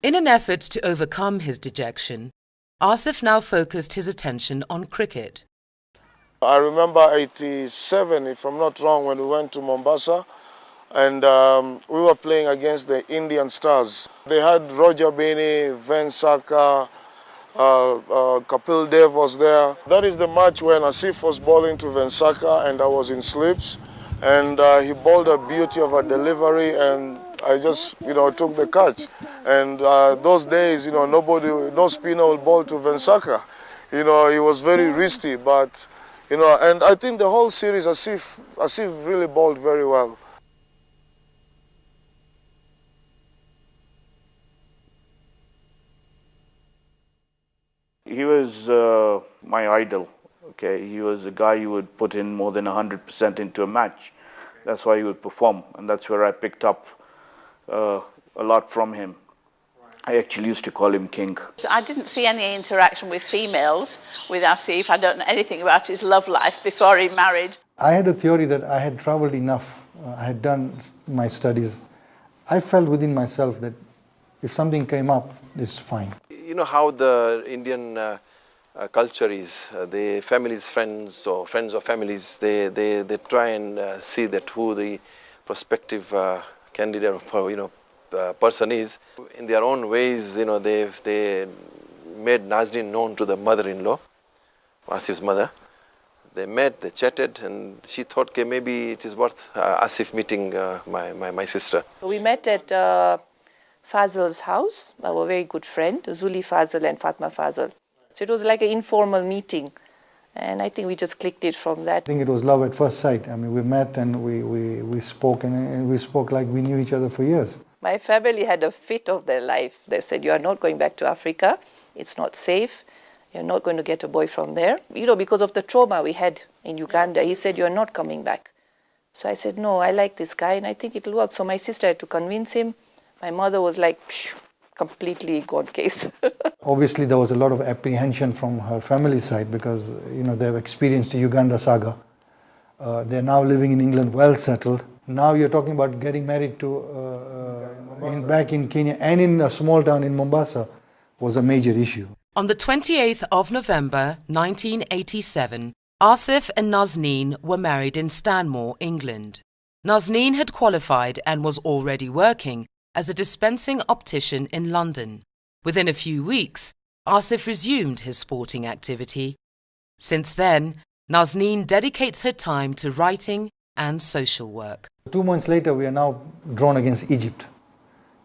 [SPEAKER 1] In an effort to overcome his dejection, Asif now focused his attention on cricket.
[SPEAKER 24] I remember 87, if I'm not wrong, when we went to Mombasa.
[SPEAKER 8] and we were playing against the Indian Stars. They had Roger Beanie, Venkata, Kapil Dev was there. That is the match when Asif was bowling to Venkata and I was in slips, and he bowled a beauty of a delivery, and I just, took the catch. And those days, no spinner will bowl to Venkata. He was very risky, but, and I think the whole series, Asif really bowled very well.
[SPEAKER 13] He was my idol. Okay, he was a guy who would put in more than 100% into a match. That's why he would perform, and that's where I picked up a lot from him. I actually used to call him King.
[SPEAKER 17] I didn't see any interaction with females with Asif. I don't know anything about his love life before he married.
[SPEAKER 5] I had a theory that I had traveled enough. I had done my studies. I felt within myself that if something came up, it's fine.
[SPEAKER 14] You know how the Indian culture is. The families, friends or families, they try and see that who the prospective candidate or person is. In their own ways, they made Nazneen known to the mother-in-law, Asif's mother. They met, they chatted, and she thought, okay, maybe it is worth Asif meeting my sister.
[SPEAKER 18] We met at Fazl's house, our very good friend, Zuli Fazl and Fatma Fazl. So it was like an informal meeting, and I think we just clicked it from that.
[SPEAKER 5] I think it was love at first sight. I mean, we met and we spoke, and we spoke like we knew each other for years.
[SPEAKER 18] My family had a fit of their life. They said, you are not going back to Africa. It's not safe. You're not going to get a boy from there. Because of the trauma we had in Uganda, he said, you're not coming back. So I said, no, I like this guy and I think it'll work. So my sister had to convince him. My mother was like, completely gone case.
[SPEAKER 5] Obviously, there was a lot of apprehension from her family side because, they've experienced the Uganda saga. They're now living in England, well settled. Now you're talking about getting married to back in Kenya and in a small town in Mombasa was a major issue.
[SPEAKER 1] On the 28th of November 1987, Asif and Nazneen were married in Stanmore, England. Nazneen had qualified and was already working as a dispensing optician in London. Within a few weeks, Asif resumed his sporting activity. Since then, Nazneen dedicates her time to writing and social work.
[SPEAKER 5] 2 months later, we are now drawn against Egypt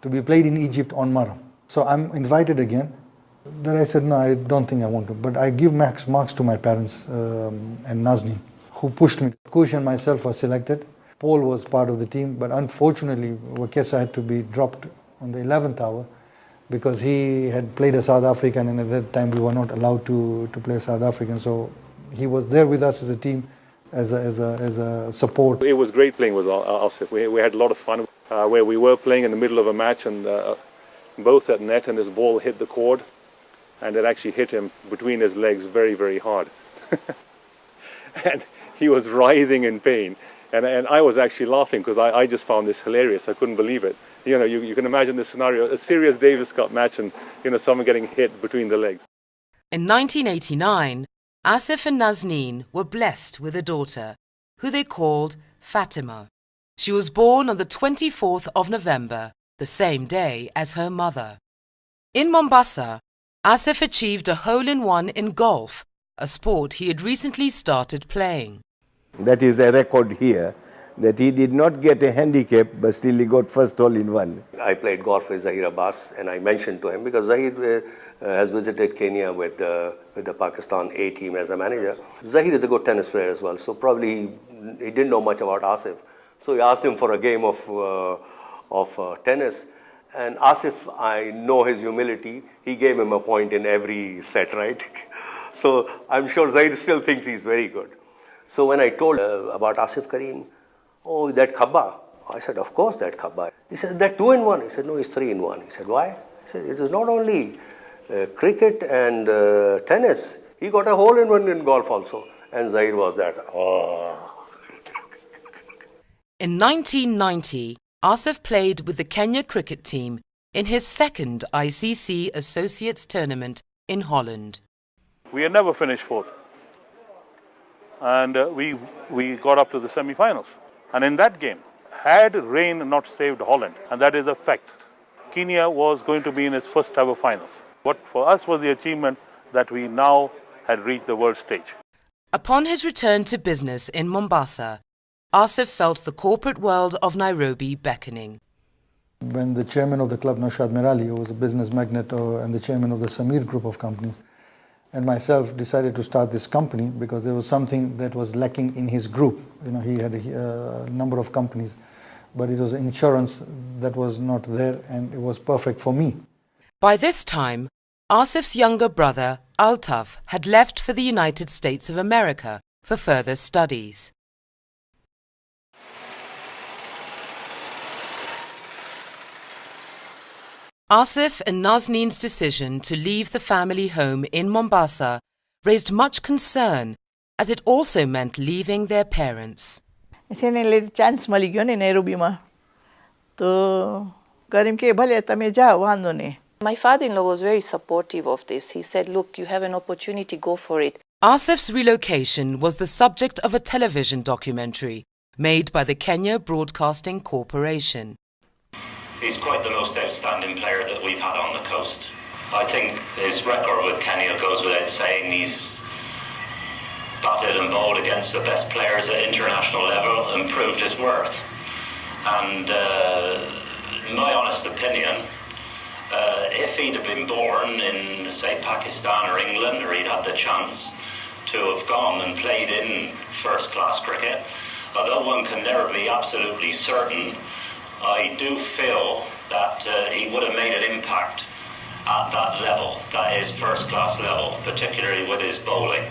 [SPEAKER 5] to be played in Egypt on Mara. So I'm invited again. Then I said, no, I don't think I want to. But I give marks to my parents and Nazneen, who pushed me. Kush and myself were selected. Paul was part of the team, but unfortunately, Wakesa had to be dropped on the 11th hour because he had played a South African, and at that time we were not allowed to play South African. So he was there with us as a team, as a support.
[SPEAKER 19] It was great playing with Asif. We had a lot of fun where we were playing in the middle of a match and both at net, and his ball hit the cord, and it actually hit him between his legs very, very hard. And he was writhing in pain. And I was actually laughing because I just found this hilarious. I couldn't believe it. You can imagine this scenario, a serious Davis Cup match and, someone getting hit between the legs.
[SPEAKER 1] In 1989, Asif and Nazneen were blessed with a daughter, who they called Fatima. She was born on the 24th of November, the same day as her mother. In Mombasa, Asif achieved a hole-in-one in golf, a sport he had recently started playing.
[SPEAKER 24] That is a record here, that he did not get a handicap, but still he got first hole-in-one.
[SPEAKER 25] I played golf with Zahir Abbas, and I mentioned to him, because Zahir has visited Kenya with the Pakistan A team as a manager. Zahir is a good tennis player as well, so probably he didn't know much about Asif. So he asked him for a game of tennis. And Asif, I know his humility, he gave him a point in every set, right? So I'm sure Zahir still thinks he's very good. So when I told about Asif Karim, oh, that khabba. I said, of course that khabba. He said, that 2-in-1. He said, no, it's 3-in-1. He said, why? He said, it is not only cricket and tennis. He got a hole-in-one in golf also. And Zahir was that, oh.
[SPEAKER 1] In 1990, Asif played with the Kenya cricket team in his second ICC Associates tournament in Holland.
[SPEAKER 23] We had never finished fourth. And we got up to the semi-finals. And in that game, had rain not saved Holland, and that is a fact, Kenya was going to be in its first ever finals. What for us was the achievement that we now had reached the world stage.
[SPEAKER 1] Upon his return to business in Mombasa, Asif felt the corporate world of Nairobi beckoning.
[SPEAKER 5] When the chairman of the club, Naushad Mirali, who was a business magnate and the chairman of the Samir group of companies, and myself decided to start this company because there was something that was lacking in his group. You know, he had a number of companies, but it was insurance that was not there, and it was perfect for me.
[SPEAKER 1] By this time, Asif's younger brother, Altaf, had left for the United States of America for further studies. Asif and Nazneen's decision to leave the family home in Mombasa raised much concern, as it also meant leaving their parents.
[SPEAKER 17] chance mali gyo ni Nairobi ma. To Karim ke bhale tame jao wando ne.
[SPEAKER 18] My father-in-law was very supportive of this. He said, look, you have an opportunity, go for it.
[SPEAKER 1] Asif's relocation was the subject of a television documentary made by the Kenya Broadcasting Corporation.
[SPEAKER 10] He's quite the most outstanding player that we've had on the coast. I think his record with Kenya goes without saying. He's batted and bowled against the best players at international level and proved his worth. And in my honest opinion, if he'd have been born in, say, Pakistan or England, or he'd had the chance to have gone and played in first-class cricket, although one can never be absolutely certain, I do feel that he would have made an impact at that level, that is first-class level, particularly with his bowling.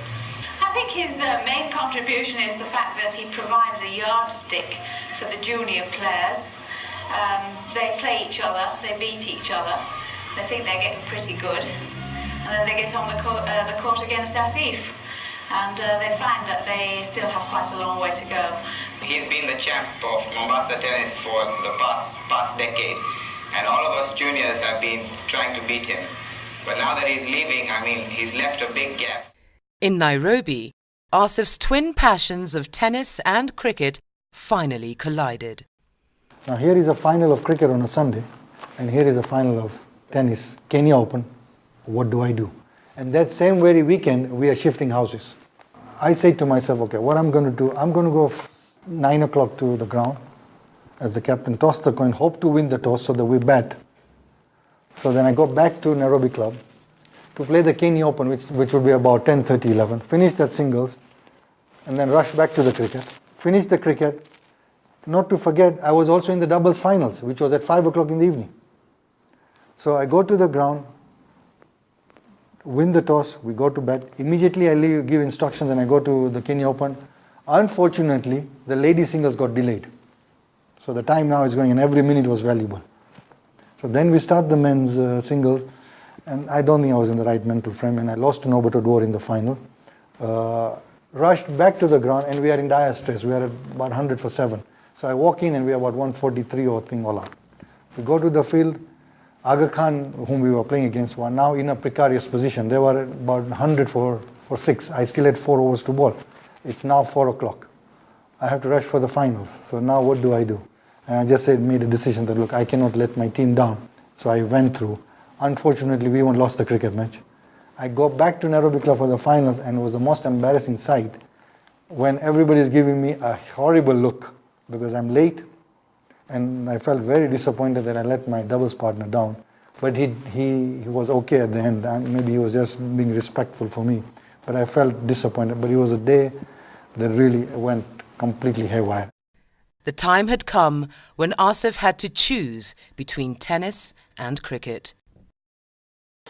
[SPEAKER 12] I think his main contribution is the fact that he provides a yardstick for the junior players. They play each other, they beat each other, they think they're getting pretty good, and then they get on the court against Asif, and they find that they still have quite a long way to go.
[SPEAKER 16] He's been the champ of Mombasa tennis for the past decade, and all of us juniors have been trying to beat him. But now that he's leaving, I mean, he's left a big gap.
[SPEAKER 1] In Nairobi, Asif's twin passions of tennis and cricket finally collided.
[SPEAKER 5] Now here is a final of cricket on a Sunday, and here is a final of tennis, Kenya Open. What do I do? And that same very weekend, we are shifting houses. I say to myself, okay, what I'm going to do, I'm going to go 9 o'clock to the ground as the captain, toss the coin, hope to win the toss so that we bat. So then I go back to Nairobi Club to play the Kenya Open, which would be about 10:30, 11, finish that singles, and then rush back to the cricket, finish the cricket. Not to forget, I was also in the doubles finals, which was at 5 o'clock in the evening. So I go to the ground, win the toss, we go to bat. Immediately I give instructions and I go to the Kenya Open. Unfortunately, the ladies singles got delayed. So the time now is going and every minute was valuable. So then we start the men's singles, and I don't think I was in the right mental frame, and I lost to Norbert Odwar in the final. Rushed back to the ground, and we are in dire stress. We are at about 100 for 7. So I walk in and we are about 143 or thing all out. To go to the field, Aga Khan, whom we were playing against, were now in a precarious position. They were about 100 for 6. I still had 4 overs to bowl. It's now 4 o'clock. I have to rush for the finals. So now what do I do? And I just made a decision that, look, I cannot let my team down. So I went through. Unfortunately, we even lost the cricket match. I go back to Nairobi Club for the finals, and it was the most embarrassing sight when everybody is giving me a horrible look because I'm late, and I felt very disappointed that I let my doubles partner down. But he was okay at the end, and maybe he was just being respectful for me. But I felt disappointed. But it was a day that really went completely haywire.
[SPEAKER 1] The time had come when Asif had to choose between tennis and cricket.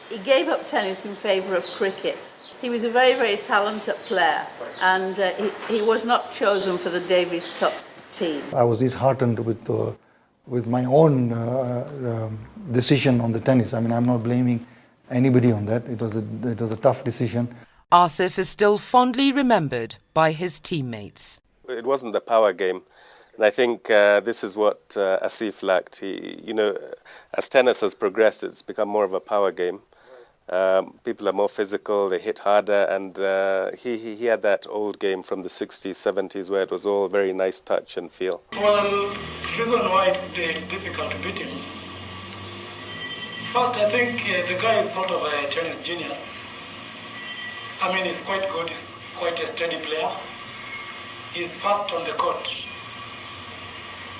[SPEAKER 20] He gave up tennis in favour of cricket. He was a very, very talented player, and he was not chosen for the Davis Cup team.
[SPEAKER 5] I was disheartened with my own decision on the tennis. I mean, I'm not blaming anybody on that. It was a tough decision.
[SPEAKER 1] Asif is still fondly remembered by his teammates.
[SPEAKER 3] It wasn't the power game. And I think this is what Asif lacked. As tennis has progressed, it's become more of a power game. People are more physical, they hit harder, and he had that old game from the 60s, 70s where it was all very nice touch and feel.
[SPEAKER 4] Well, the reason why it's difficult to beat him, first I think the guy is sort of a tennis genius. I mean, he's quite good, he's quite a steady player. He's fast on the court.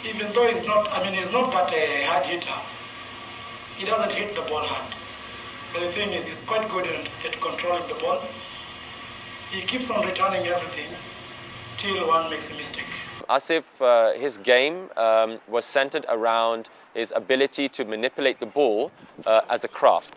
[SPEAKER 4] Even though he's not that a hard hitter. He doesn't hit the ball hard. But the thing is, he's quite good at controlling the ball. He keeps on returning everything till one makes a mistake.
[SPEAKER 11] Asif, his game was centered around his ability to manipulate the ball as a craft.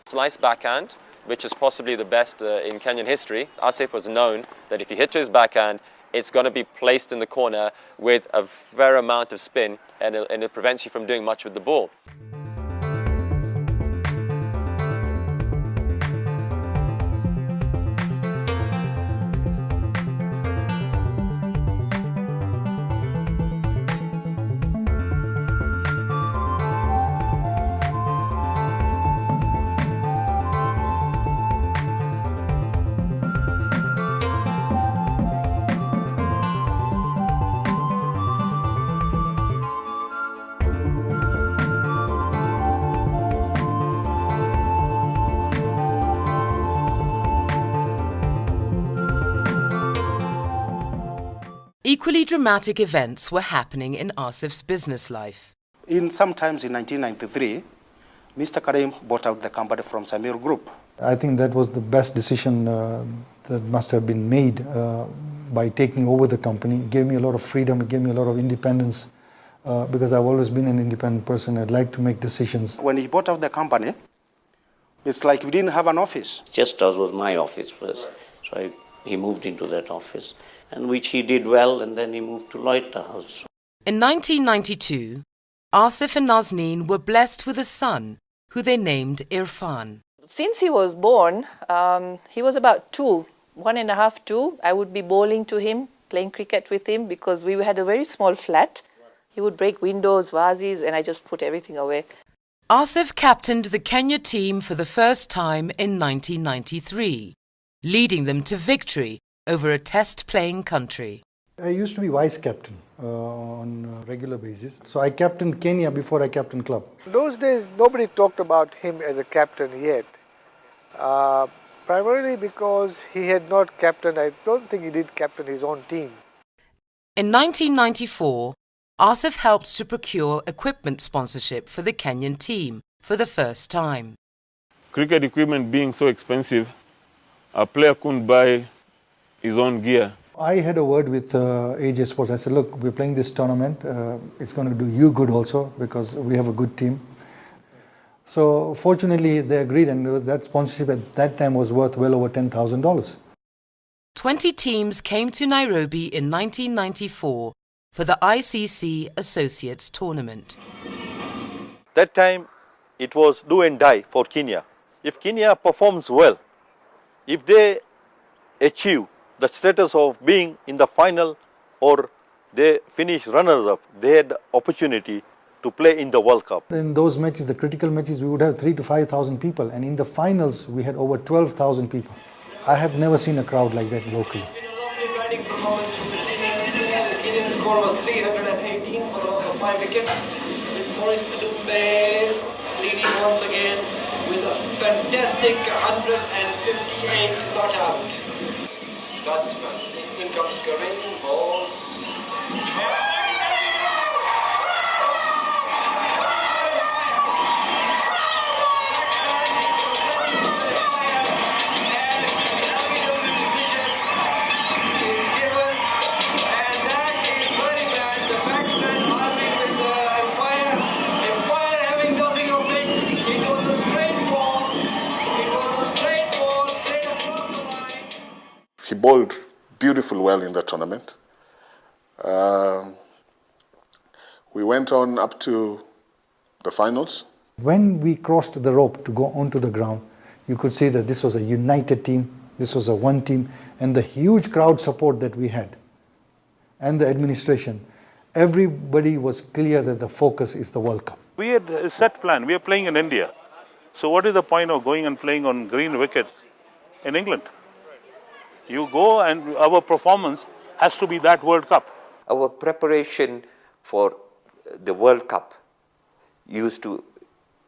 [SPEAKER 11] Slice backhand, which is possibly the best in Kenyan history. Asif was known that if you hit to his backhand, it's going to be placed in the corner with a fair amount of spin, and it prevents you from doing much with the ball.
[SPEAKER 1] Equally dramatic events were happening in Asif's business life.
[SPEAKER 6] Sometimes in 1993, Mr. Karim bought out the company from Samir Group.
[SPEAKER 5] I think that was the best decision that must have been made by taking over the company. It gave me a lot of freedom, it gave me a lot of independence because I've always been an independent person. I'd like to make decisions.
[SPEAKER 6] When he bought out the company, it's like we didn't have an office.
[SPEAKER 15] Chesters was my office first, so he moved into that office, and which he did well, and then he moved to Loiter House.
[SPEAKER 1] In 1992, Asif and Nazneen were blessed with a son, who they named Irfan.
[SPEAKER 18] Since he was born, he was about 1.5, 2. I would be bowling to him, playing cricket with him, because we had a very small flat. He would break windows, vases, and I just put everything away.
[SPEAKER 1] Asif captained the Kenya team for the first time in 1993, leading them to victory over a test-playing country.
[SPEAKER 5] I used to be vice captain on a regular basis. So I captained Kenya before I captained club.
[SPEAKER 21] Those days, nobody talked about him as a captain yet. Primarily because he had not captained, I don't think he did captain his own team.
[SPEAKER 1] In 1994, Asif helped to procure equipment sponsorship for the Kenyan team for the first time.
[SPEAKER 23] Cricket equipment being so expensive, a player couldn't buy his own gear.
[SPEAKER 5] I had a word with AJ Sports. I said, look, we're playing this tournament. It's going to do you good also because we have a good team. So fortunately, they agreed, and that sponsorship at that time was worth well over $10,000.
[SPEAKER 1] 20 teams came to Nairobi in 1994 for the ICC Associates Tournament.
[SPEAKER 22] That time, it was do and die for Kenya. If Kenya performs well, if they achieve the status of being in the final or they finish runners-up, they had the opportunity to play in the World Cup.
[SPEAKER 5] In those matches, the critical matches, we would have 3,000 to 5,000 people, and in the finals, we had over 12,000 people. I have never seen a crowd like that locally.
[SPEAKER 4] The Kenyan score was 318 for the loss of 5 wickets, with Maurice Kadumbe leading once again with a fantastic 158 not out. Batsman, in comes Karim, balls.
[SPEAKER 2] He bowled beautifully well in the tournament. We went on up to the finals.
[SPEAKER 5] When we crossed the rope to go onto the ground, you could see that this was a united team, this was a one team, and the huge crowd support that we had, and the administration, everybody was clear that the focus is the World Cup.
[SPEAKER 23] We had a set plan. We are playing in India. So what is the point of going and playing on green wicket in England? You go and our performance has to be that World Cup.
[SPEAKER 7] Our preparation for the World Cup used to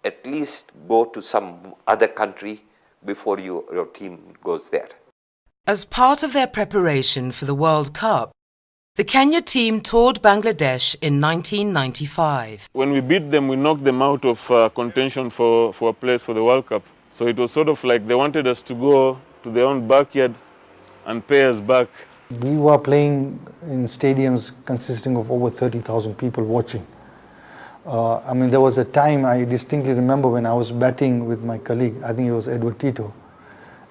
[SPEAKER 7] at least go to some other country before your team goes there.
[SPEAKER 1] As part of their preparation for the World Cup, the Kenya team toured Bangladesh in 1995.
[SPEAKER 8] When we beat them, we knocked them out of contention for a place for the World Cup. So it was sort of like they wanted us to go to their own backyard and pay us back.
[SPEAKER 5] We were playing in stadiums consisting of over 30,000 people watching. I mean, there was a time I distinctly remember when I was batting with my colleague, I think it was Edward Tito.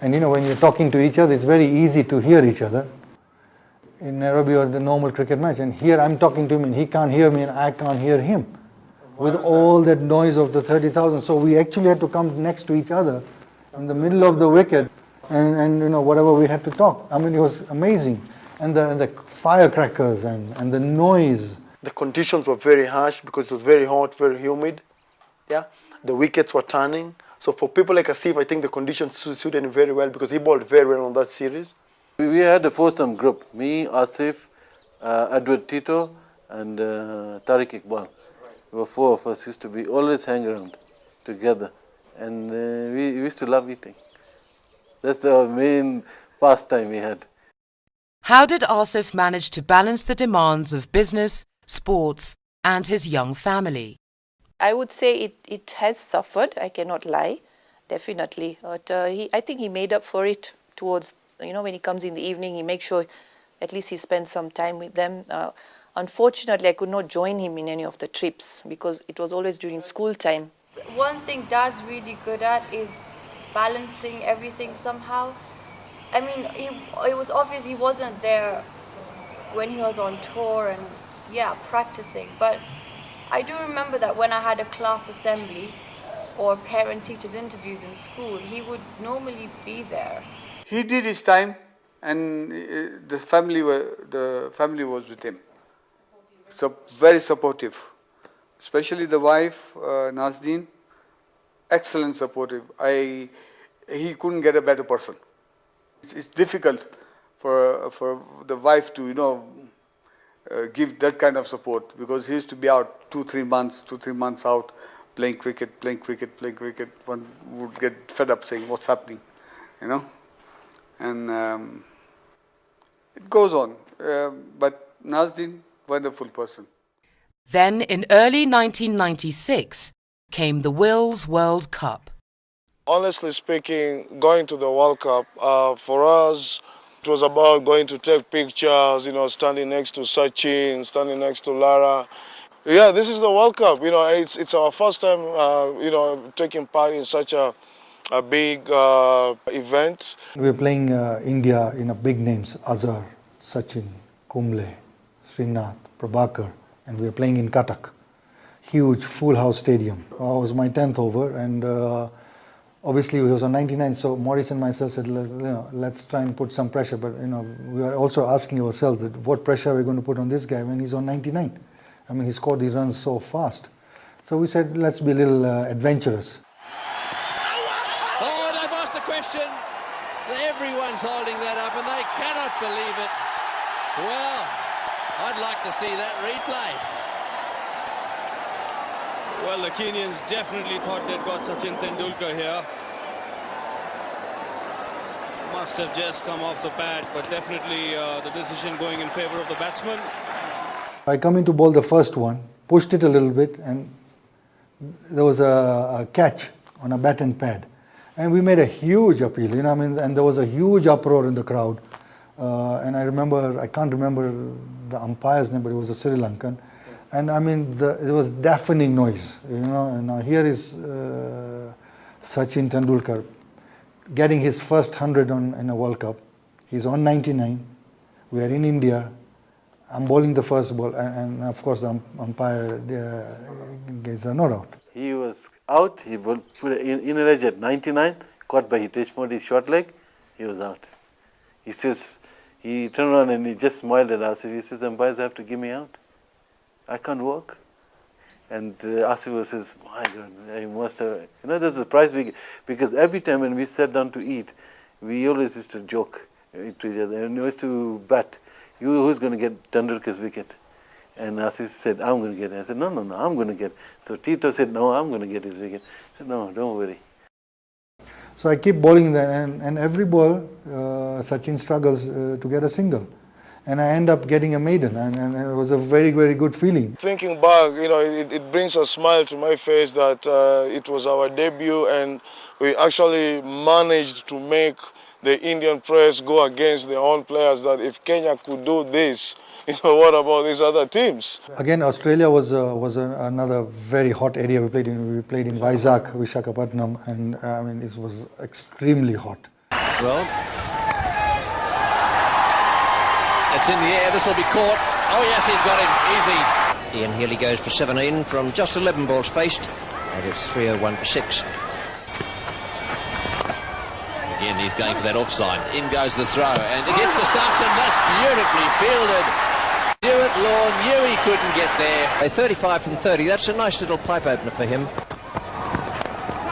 [SPEAKER 5] And you know, when you're talking to each other, it's very easy to hear each other. In Nairobi or the normal cricket match, and here I'm talking to him and he can't hear me and I can't hear him with all that noise of the 30,000. So we actually had to come next to each other in the middle of the wicket and you know, whatever we had to talk. I mean, it was amazing. And the firecrackers and the noise.
[SPEAKER 9] The conditions were very harsh because it was very hot, very humid. Yeah, the wickets were turning. So for people like Asif, I think the conditions suited him very well because he bowled very well on that series.
[SPEAKER 13] We had a foursome group, me, Asif, Edward Tito and Tariq Iqbal. We were four of us, used to be always hang around together. And we used to love eating. That's the main pastime we had.
[SPEAKER 1] How did Asif manage to balance the demands of business, sports and his young family?
[SPEAKER 18] I would say it has suffered, I cannot lie, definitely. But I think he made up for it towards, you know, when he comes in the evening, he makes sure at least he spends some time with them. Unfortunately, I could not join him in any of the trips because it was always during school time.
[SPEAKER 14] One thing Dad's really good at is balancing everything somehow. I mean, it was obvious he wasn't there when he was on tour and, yeah, practicing. But I do remember that when I had a class assembly or parent-teachers interviews in school, he would normally be there.
[SPEAKER 26] He did his time, and the family was with him. So very supportive, especially the wife, Nazdeen. Excellent supportive. He couldn't get a better person. It's difficult for the wife to, you know, give that kind of support because he used to be out 2-3 months out playing cricket. One would get fed up saying, "What's happening?" You know. And it goes on. But Nazdeen, wonderful person.
[SPEAKER 1] Then in early 1996 came the Wills World Cup.
[SPEAKER 27] Honestly speaking, going to the World Cup, for us, it was about going to take pictures, you know, standing next to Sachin, standing next to Lara. Yeah, this is the World Cup. You know, it's our first time, you know, taking part in such a big event.
[SPEAKER 5] We were playing India in a big names, Azhar, Sachin, Kumble, Srinath, Prabhakar, and we were playing in Cuttack. Huge full house stadium. It was my 10th over and obviously it was on 99, so Maurice and myself said, you know, let's try and put some pressure, but you know, we are also asking ourselves that what pressure are we going to put on this guy when he's on 99? I mean, he scored these runs so fast. So we said, let's be a little adventurous.
[SPEAKER 28] Oh, they've asked a question. Everyone's holding that up and they cannot believe it. Well, I'd like to see that replay.
[SPEAKER 29] Well, the Kenyans definitely thought they'd got Sachin Tendulkar here. Must have just come off the pad, but definitely the decision going in favor of the batsman.
[SPEAKER 5] I come in to bowl the first one, pushed it a little bit, and there was a catch on a bat and pad. And we made a huge appeal, you know, I mean, and there was a huge uproar in the crowd. And I can't remember the umpire's name, but it was a Sri Lankan. And I mean, it was deafening noise, you know. And now here is Sachin Tendulkar getting his first 100 in a World Cup. He's on 99. We are in India. I'm bowling the first ball, and of course the umpire gets a not out.
[SPEAKER 13] He was out. He put in a edge at 99, caught by Hitesh Modi's short leg. He was out. He says, he turned around and he just smiled at us. He says, umpires have to give me out. I can't walk. And Asif says, my God, I must have, you know, there's a surprise because every time when we sat down to eat, we always used to joke to each other and we used to bet, who's going to get Tendulkar's wicket? And Asif said, I'm going to get it. I said, no, I'm going to get it. So Tito said, no, I'm going to get his wicket. I said, no, don't worry.
[SPEAKER 5] So I keep bowling there, and every ball, Sachin struggles to get a single. And I end up getting a maiden, and it was a very, very good feeling.
[SPEAKER 27] Thinking back, you know, it brings a smile to my face that it was our debut and we actually managed to make the Indian press go against their own players, that if Kenya could do this, you know, what about these other teams?
[SPEAKER 5] Again, Australia was another very hot area. We played in Vizag, Vishakhapatnam, and I mean, it was extremely hot.
[SPEAKER 28] Well, it's in the air, this will be caught. Oh yes, he's got him, easy.
[SPEAKER 3] Ian Healy goes for 17 from just 11 balls faced, and it's 301 for 6.
[SPEAKER 28] Again, he's going for that offside. In goes the throw, and it hits the stumps, and that's beautifully fielded. Stuart Law knew he couldn't get there.
[SPEAKER 3] 35 from 30, that's a nice little pipe opener for him.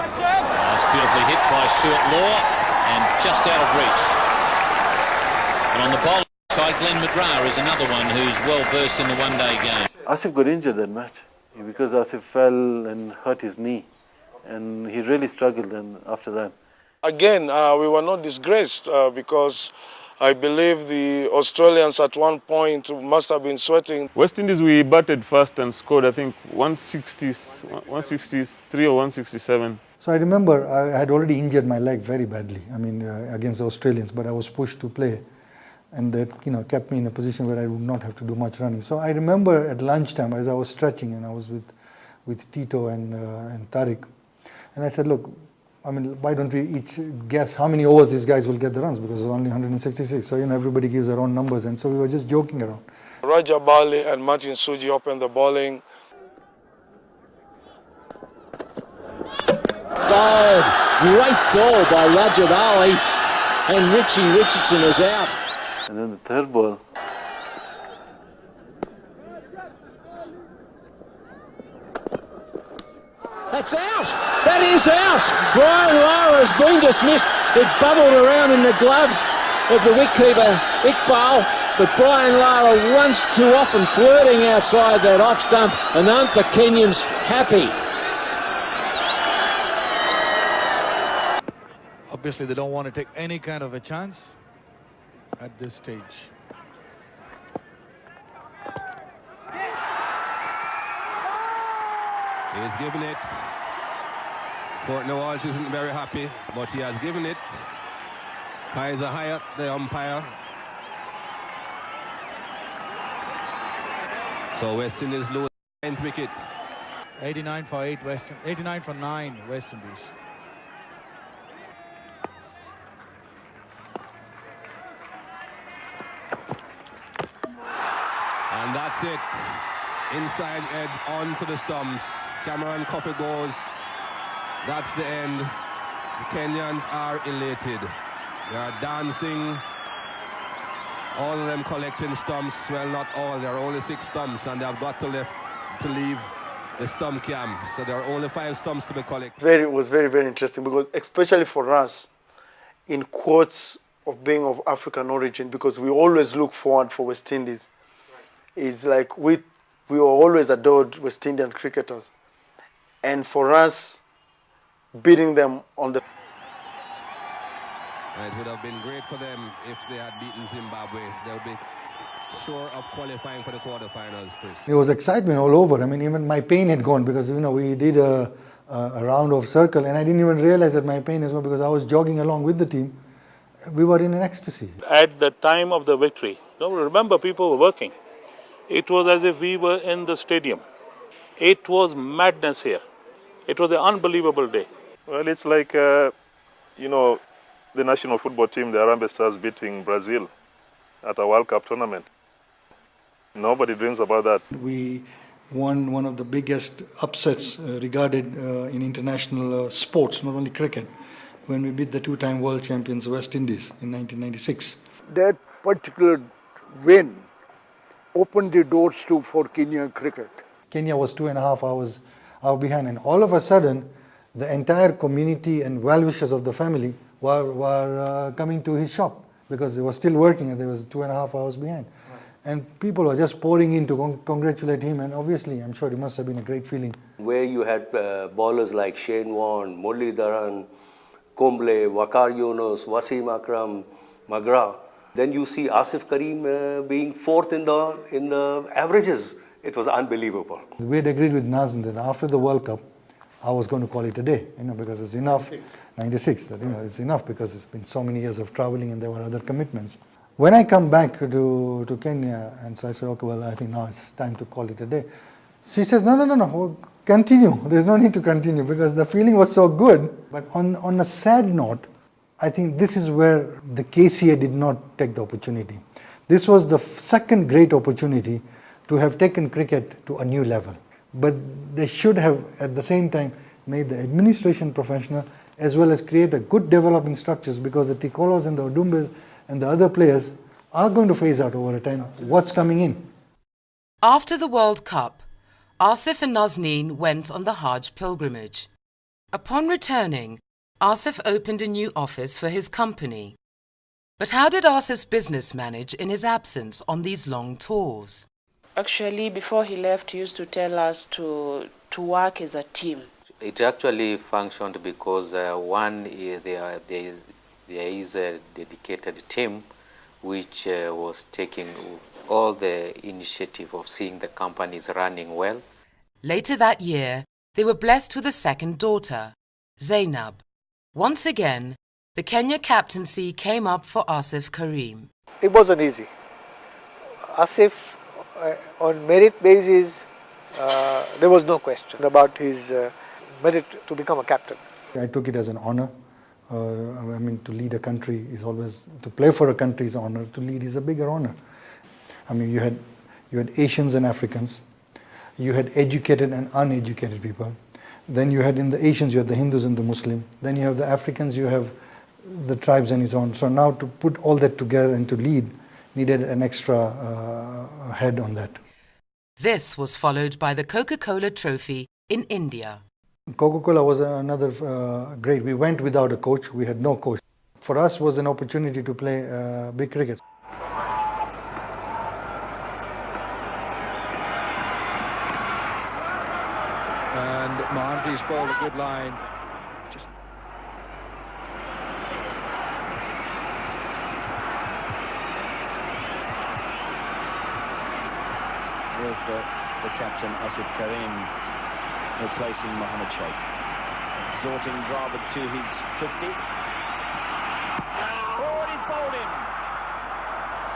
[SPEAKER 28] That's beautifully hit by Stuart Law, and just out of reach. And on the bowling side, Glenn McGrath is another one who's well versed in the one-day game.
[SPEAKER 13] Asif got injured that match because Asif fell and hurt his knee, and he really struggled then after that.
[SPEAKER 27] Again, we were not disgraced because I believe the Australians at one point must have been sweating.
[SPEAKER 8] West Indies, we batted first and scored, I think, 163 or 167.
[SPEAKER 5] So I remember I had already injured my leg very badly, I mean, against the Australians, but I was pushed to play. And that, you know, kept me in a position where I would not have to do much running. So I remember at lunchtime, as I was stretching, and I was with Tito and Tariq, and I said, look, I mean, why don't we each guess how many overs these guys will get the runs, because it's only 166. So, you know, everybody gives their own numbers, and so we were just joking around.
[SPEAKER 27] Raja Bali and Martin Suji opened the bowling.
[SPEAKER 28] Bowled. Great ball by Raja Bali, and Richie Richardson is out.
[SPEAKER 13] And then the third ball.
[SPEAKER 28] That's out! That is out! Brian Lara has been dismissed. It bubbled around in the gloves of the wicketkeeper, Iqbal, but Brian Lara once too often flirting outside that off stump, and aren't the Kenyans happy?
[SPEAKER 21] Obviously, they don't want to take any kind of a chance at this stage.
[SPEAKER 28] He's given it. Courtney Walsh isn't very happy, but he has given it. Kaiser Hyatt, the umpire. So West Indies lose 9th wicket.
[SPEAKER 21] 89 for 8 Western, 89 for 9 West Indies.
[SPEAKER 28] And that's it. Inside edge onto the stumps. Cameron Coffey goes. That's the end. The Kenyans are elated. They are dancing. All of them collecting stumps. Well, not all. There are only 6 stumps, and they have got to leave the stump camp. So there are only 5 stumps to be collected.
[SPEAKER 9] It was very, very interesting, because especially for us, in quotes of being of African origin, because we always look forward for West Indies. It's like we were always adored West Indian cricketers. And for us, beating them on the...
[SPEAKER 28] It would have been great for them if they had beaten Zimbabwe. They'll be sure of qualifying for the quarterfinals, Chris.
[SPEAKER 5] There was excitement all over. I mean, even my pain had gone, because, you know, we did a round of circle, and I didn't even realize that my pain is gone, because I was jogging along with the team. We were in an ecstasy.
[SPEAKER 23] At the time of the victory, remember, people were working. It was as if we were in the stadium. It was madness here. It was an unbelievable day.
[SPEAKER 8] Well, it's like, you know, the national football team, the Harambee Stars, beating Brazil at a World Cup tournament. Nobody dreams about that.
[SPEAKER 5] We won one of the biggest upsets regarded in international sports, not only cricket, when we beat the 2-time world champions West Indies in 1996.
[SPEAKER 10] That particular win opened the doors for Kenyan cricket.
[SPEAKER 5] Kenya was 2.5 hours behind, and all of a sudden, the entire community and well-wishers of the family were coming to his shop because they were still working and they was 2.5 hours behind. And people were just pouring in to congratulate him, and obviously, I'm sure it must have been a great feeling.
[SPEAKER 10] Where you had bowlers like Shane Warne, Muralidharan, Kumble, Waqar Yunus, Wasim Akram, Magra. Then you see Asif Karim being fourth in the averages. It was unbelievable.
[SPEAKER 5] We had agreed with Nazim that after the World Cup, I was going to call it a day, because it's enough. 96, that it's enough because it's been so many years of traveling and there were other commitments. When I come back to Kenya, and so I said, okay, well, I think now it's time to call it a day. She says, no, continue. There's no need to continue because the feeling was so good. But on a sad note, I think this is where the KCA did not take the opportunity. This was the second great opportunity to have taken cricket to a new level. But they should have, at the same time, made the administration professional as well as create a good developing structures, because the Tikolos and the Odumbes and the other players are going to phase out over a time what's coming in.
[SPEAKER 1] After the World Cup, Asif and Nazneen went on the Hajj pilgrimage. Upon returning, Asif opened a new office for his company. But how did Asif's business manage in his absence on these long tours?
[SPEAKER 11] Actually, before he left, he used to tell us to work as a team.
[SPEAKER 12] It actually functioned because there is a dedicated team which was taking all the initiative of seeing the companies running well.
[SPEAKER 1] Later that year, they were blessed with a second daughter, Zainab. Once again, the Kenya captaincy came up for Asif Karim.
[SPEAKER 21] It wasn't easy. Asif, on merit basis, there was no question about his merit to become a captain.
[SPEAKER 5] I took it as an honor. To lead a country is always, to play for a country is an honor, to lead is a bigger honor. You had Asians and Africans, you had educated and uneducated people. Then you had in the Asians, you had the Hindus and the Muslim. Then you have the Africans, you have the tribes and his own. So now to put all that together and to lead needed an extra head on that.
[SPEAKER 1] This was followed by the Coca-Cola Trophy in India.
[SPEAKER 5] Coca-Cola was another great. We went without a coach. We had no coach. For us was an opportunity to play big cricket.
[SPEAKER 28] And Mohanty's bowled a good line. With the captain Asif Karim replacing Mohammad Sheikh. Exhorting Dravid to his 50. Oh, he's bowled in.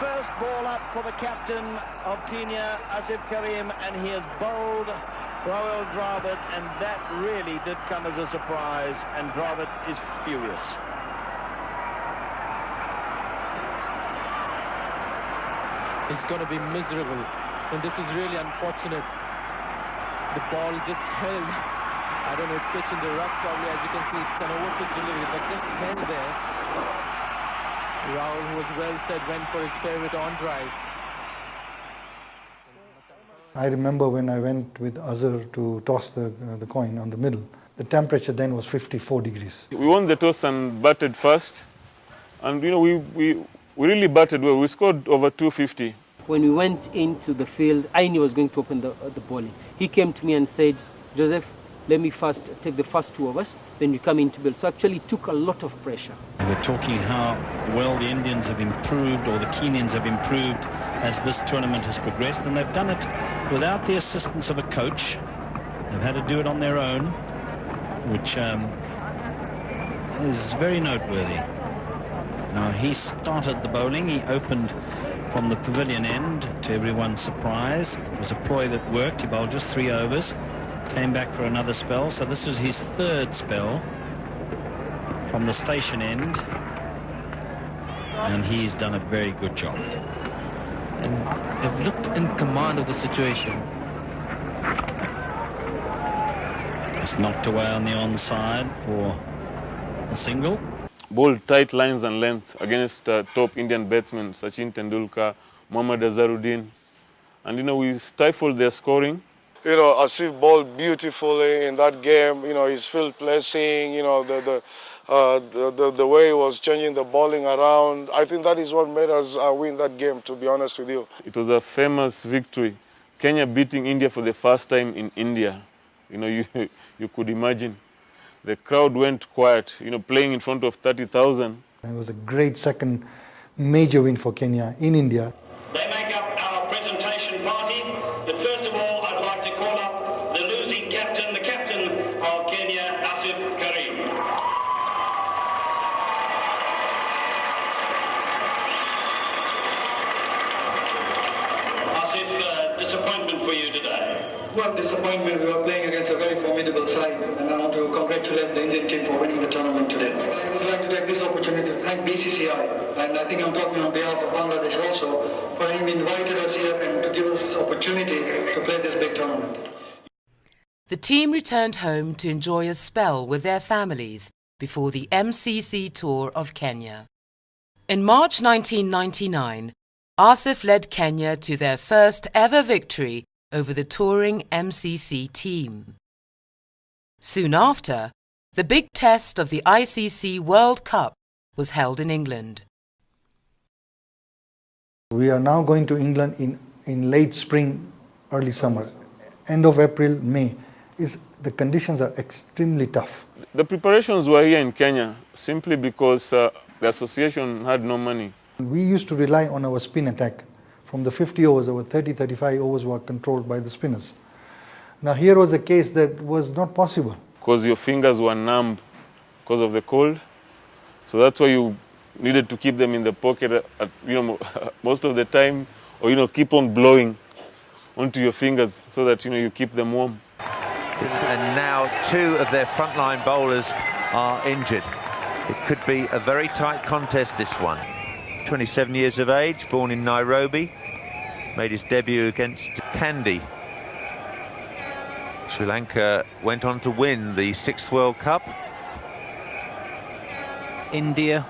[SPEAKER 28] First ball up for the captain of Kenya, Asif Karim, and he has bowled Rahul Dravid, and that really did come as a surprise, and Dravid is furious.
[SPEAKER 16] It's going to be miserable, and this is really unfortunate. The ball just held, I don't know, pitch in the rough probably, as you can see, it's an overpitch delivery, but just held there. Rahul, who was well said, went for his favorite on drive.
[SPEAKER 5] I remember when I went with Azhar to toss the coin on the middle, the temperature then was 54 degrees.
[SPEAKER 8] We won the toss and batted first, and we really batted well. We scored over 250.
[SPEAKER 17] When we went into the field, I knew I was going to open the bowling. He came to me and said, Joseph, let me first take the first 2 overs, then you come in to build. So actually it took a lot of pressure.
[SPEAKER 19] We're talking how well the Indians have improved, or the Kenyans have improved as this tournament has progressed, and they've done it without the assistance of a coach. They've had to do it on their own, which is very noteworthy. Now he started the bowling, he opened from the pavilion end to everyone's surprise. It was a ploy that worked. He bowled just 3 overs, came back for another spell, so this is his 3rd spell from the station end, and he's done a very good job.
[SPEAKER 17] And they've looked in command of the situation.
[SPEAKER 19] Just knocked away on the onside for a single.
[SPEAKER 8] Bowled tight lines and length against top Indian batsmen Sachin Tendulkar, Mohammad Azharuddin, and we stifled their scoring.
[SPEAKER 27] You know, Asif bowled beautifully in that game. You know, his field placing, you know, the way he was changing the bowling around. I think that is what made us win that game, to be honest with you.
[SPEAKER 8] It was a famous victory. Kenya beating India for the first time in India. You know, you could imagine. The crowd went quiet, you know, playing in front of 30,000.
[SPEAKER 5] It was a great second major win for Kenya in India.
[SPEAKER 2] They make up our presentation party, but first of all I'd like to call up the losing captain, the captain of Kenya, Asif Karim. Asif, disappointment for you today.
[SPEAKER 4] Well, disappointment. We were playing against a very formidable side, and I want to congratulate the Indian team for winning the tournament today. I would like to take this opportunity to thank BCCI, and I think I'm talking on behalf of Bangladesh also, for having invited us here and to give us this opportunity to play this big tournament.
[SPEAKER 1] The team returned home to enjoy a spell with their families before the MCC Tour of Kenya. In March 1999, Asif led Kenya to their first ever victory over the touring MCC team. Soon after, the big test of the ICC World Cup was held in England.
[SPEAKER 5] We are now going to England in late spring, early summer. End of April, May. The conditions are extremely tough.
[SPEAKER 8] The preparations were here in Kenya simply because the association had no money.
[SPEAKER 5] We used to rely on our spin attack. From the 50 overs, our 30-35 overs were controlled by the spinners. Now here was a case that was not possible.
[SPEAKER 8] Because your fingers were numb because of the cold. So that's why you needed to keep them in the pocket at, most of the time, or keep on blowing onto your fingers so that you keep them warm.
[SPEAKER 6] And now two of their frontline bowlers are injured. It could be a very tight contest, this one. 27 years of age, born in Nairobi, made his debut against Kandy. Sri Lanka went on to win the 6th World Cup.
[SPEAKER 19] India,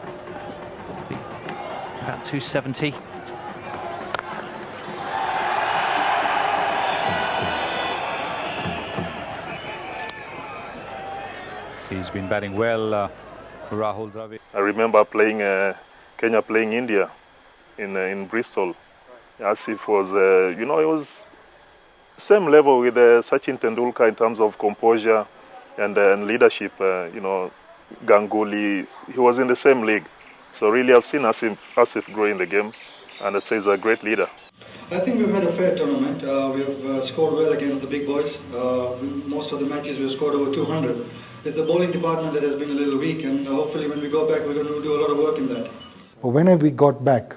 [SPEAKER 19] about 270. He's been batting well, Rahul Dravid.
[SPEAKER 7] I remember playing Kenya playing India in Bristol. Asif was, it was same level with Sachin Tendulkar in terms of composure and leadership. Ganguly, he was in the same league. So really, I've seen Asif grow in the game, and I'd say he's a great leader.
[SPEAKER 4] I think we've had a fair tournament. We've scored well against the big boys. Most of the matches we've scored over 200. It's the bowling department that has been a little weak, and hopefully when we go back, we're going to do a lot of work in that.
[SPEAKER 5] But when we got back,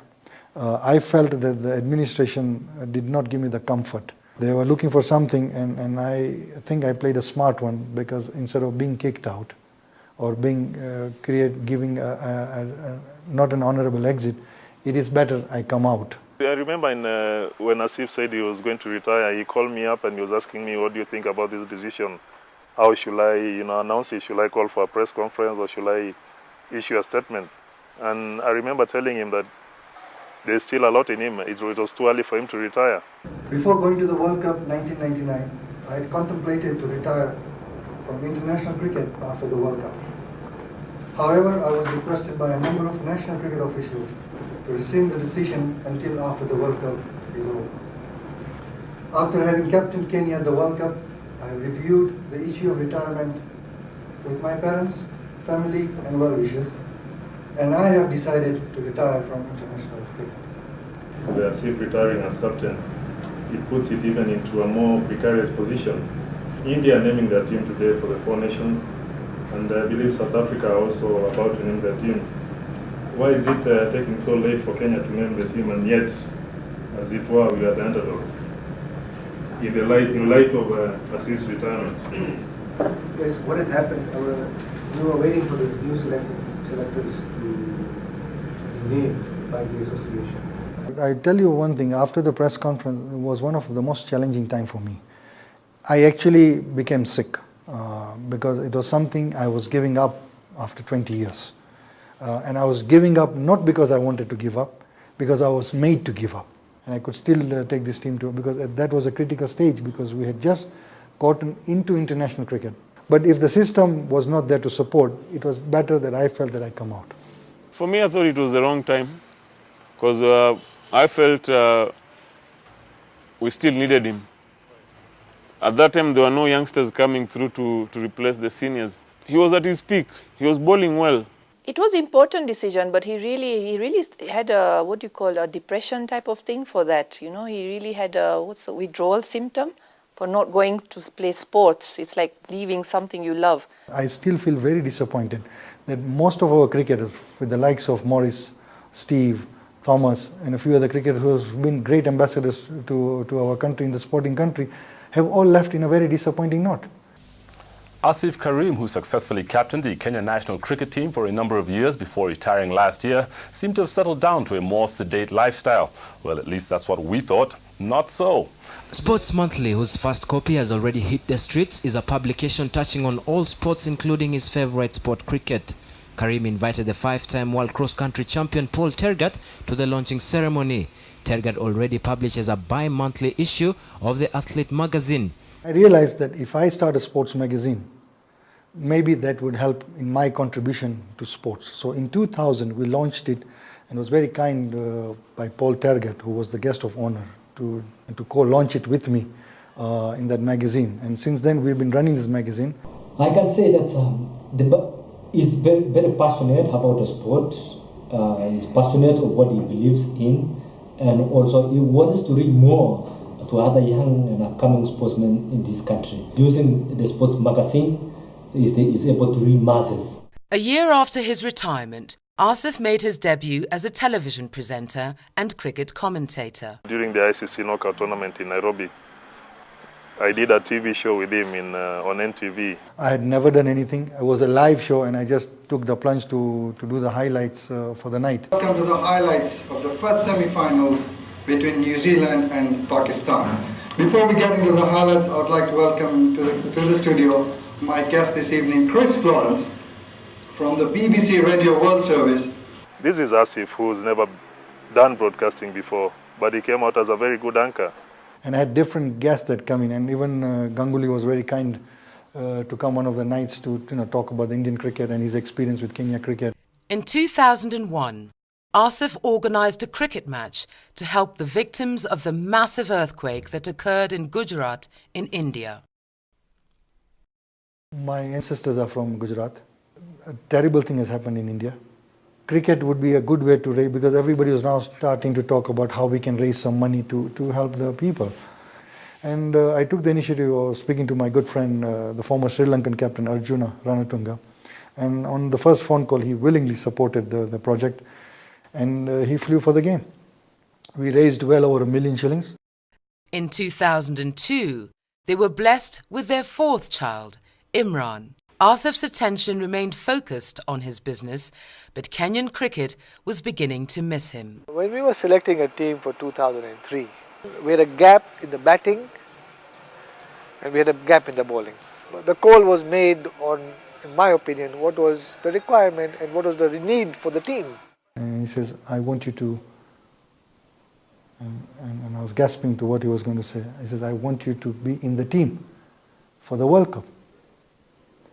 [SPEAKER 5] I felt that the administration did not give me the comfort. They were looking for something, and I think I played a smart one, because instead of being kicked out or being giving not an honorable exit, it is better I come out.
[SPEAKER 7] I remember when Asif said he was going to retire, he called me up and he was asking me, what do you think about this decision? How should I announce it? Should I call for a press conference, or should I issue a statement? And I remember telling him that there's still a lot in him. It was too early for him to retire.
[SPEAKER 4] Before going to the World Cup 1999, I had contemplated to retire from international cricket after the World Cup. However, I was requested by a number of national cricket officials to rescind the decision until after the World Cup is over. After having captained Kenya at the World Cup, I reviewed the issue of retirement with my parents, family and well-wishers, and I have decided to retire from international cricket.
[SPEAKER 7] The Asif retiring as captain, it puts it even into a more precarious position. India naming their team today for the Four Nations, and I believe South Africa are also about to name their team. Why is it taking so late for Kenya to name the team, and yet, as it were, we are the underdogs? In light of Asif's retirement.
[SPEAKER 4] Yes, what has happened? We were waiting for the new selectors to be named by the association.
[SPEAKER 5] I tell you one thing, after the press conference, it was one of the most challenging times for me. I actually became sick because it was something I was giving up after 20 years. And I was giving up not because I wanted to give up, because I was made to give up. and I could still take this team to, because that was a critical stage, because we had just gotten into international cricket. But if the system was not there to support, it was better that I felt that I come out.
[SPEAKER 8] For me, I thought it was the wrong time, because I felt we still needed him. At that time, there were no youngsters coming through to replace the seniors. He was at his peak. He was bowling well.
[SPEAKER 14] It was an important decision, but he really had a, what do you call, a depression type of thing for that. You know, he really had a, what's the withdrawal symptom for not going to play sports. It's like leaving something you love.
[SPEAKER 5] I still feel very disappointed that most of our cricketers, with the likes of Morris, Steve, Thomas, and a few other cricketers who have been great ambassadors to our country, in the sporting country, have all left in a very disappointing note.
[SPEAKER 15] Asif Karim, who successfully captained the Kenya national cricket team for a number of years before retiring last year, seemed to have settled down to a more sedate lifestyle. Well, at least that's what we thought. Not so.
[SPEAKER 16] Sports Monthly, whose first copy has already hit the streets, is a publication touching on all sports, including his favorite sport, cricket. Karim invited the five-time world cross-country champion Paul Tergat to the launching ceremony. Tergat already publishes a bi-monthly issue of the Athlete magazine.
[SPEAKER 5] I realized that if I start a sports magazine, maybe that would help in my contribution to sports. So in 2000, we launched it, and was very kind by Paul Tergat, who was the guest of honor, to co-launch it with me in that magazine. And since then, we've been running this magazine.
[SPEAKER 18] I can say that he's very, very passionate about the sport. He's passionate of what he believes in, and also he wants to read more to other young and upcoming sportsmen in this country. Using the sports magazine, is able to read masses.
[SPEAKER 1] A year after his retirement, Asif made his debut as a television presenter and cricket commentator.
[SPEAKER 7] During the ICC knockout tournament in Nairobi, I did a TV show with him on NTV.
[SPEAKER 5] I had never done anything. It was a live show, and I just took the plunge to do the highlights for the night.
[SPEAKER 4] Welcome to the highlights of the first semi-finals between New Zealand and Pakistan. Before we get into the highlights, I would like to welcome to the studio my guest this evening, Chris Florence, from the BBC Radio World Service.
[SPEAKER 7] This is Asif, who's never done broadcasting before, but he came out as a very good anchor.
[SPEAKER 5] And I had different guests that come in, and even Ganguly was very kind to come one of the nights to talk about the Indian cricket and his experience with Kenya cricket.
[SPEAKER 1] In 2001, Asif organised a cricket match to help the victims of the massive earthquake that occurred in Gujarat in India.
[SPEAKER 5] My ancestors are from Gujarat. A terrible thing has happened in India. Cricket would be a good way to raise, because everybody is now starting to talk about how we can raise some money to help the people. And I took the initiative of speaking to my good friend, the former Sri Lankan captain Arjuna Ranatunga. And on the first phone call, he willingly supported the project, and he flew for the game. We raised well over $1 million shillings.
[SPEAKER 1] In 2002, they were blessed with their fourth child, Imran. Asif's attention remained focused on his business, but Kenyan cricket was beginning to miss him.
[SPEAKER 21] When we were selecting a team for 2003, we had a gap in the batting and we had a gap in the bowling. The call was made on, in my opinion, what was the requirement and what was the need for the team.
[SPEAKER 5] And he says, I want you to, and I was gasping to what he was going to say. He says, I want you to be in the team for the World Cup.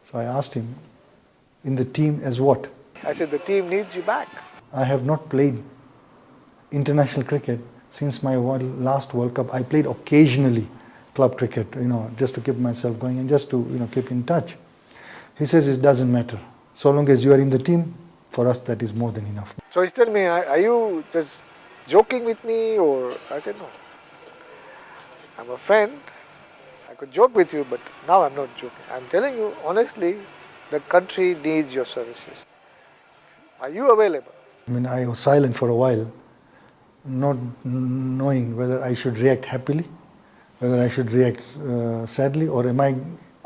[SPEAKER 5] So I asked him, in the team as what?
[SPEAKER 21] I said, the team needs you back.
[SPEAKER 5] I have not played international cricket since my last World Cup. I played occasionally club cricket, just to keep myself going and just to, keep in touch. He says, it doesn't matter. So long as you are in the team, for us that is more than enough.
[SPEAKER 21] So he's telling me, are you just joking with me? Or I said, no. I'm a friend. I could joke with you, but now I'm not joking. I'm telling you, honestly, the country needs your services. Are you available?
[SPEAKER 5] I was silent for a while, not knowing whether I should react happily, whether I should react sadly, or am I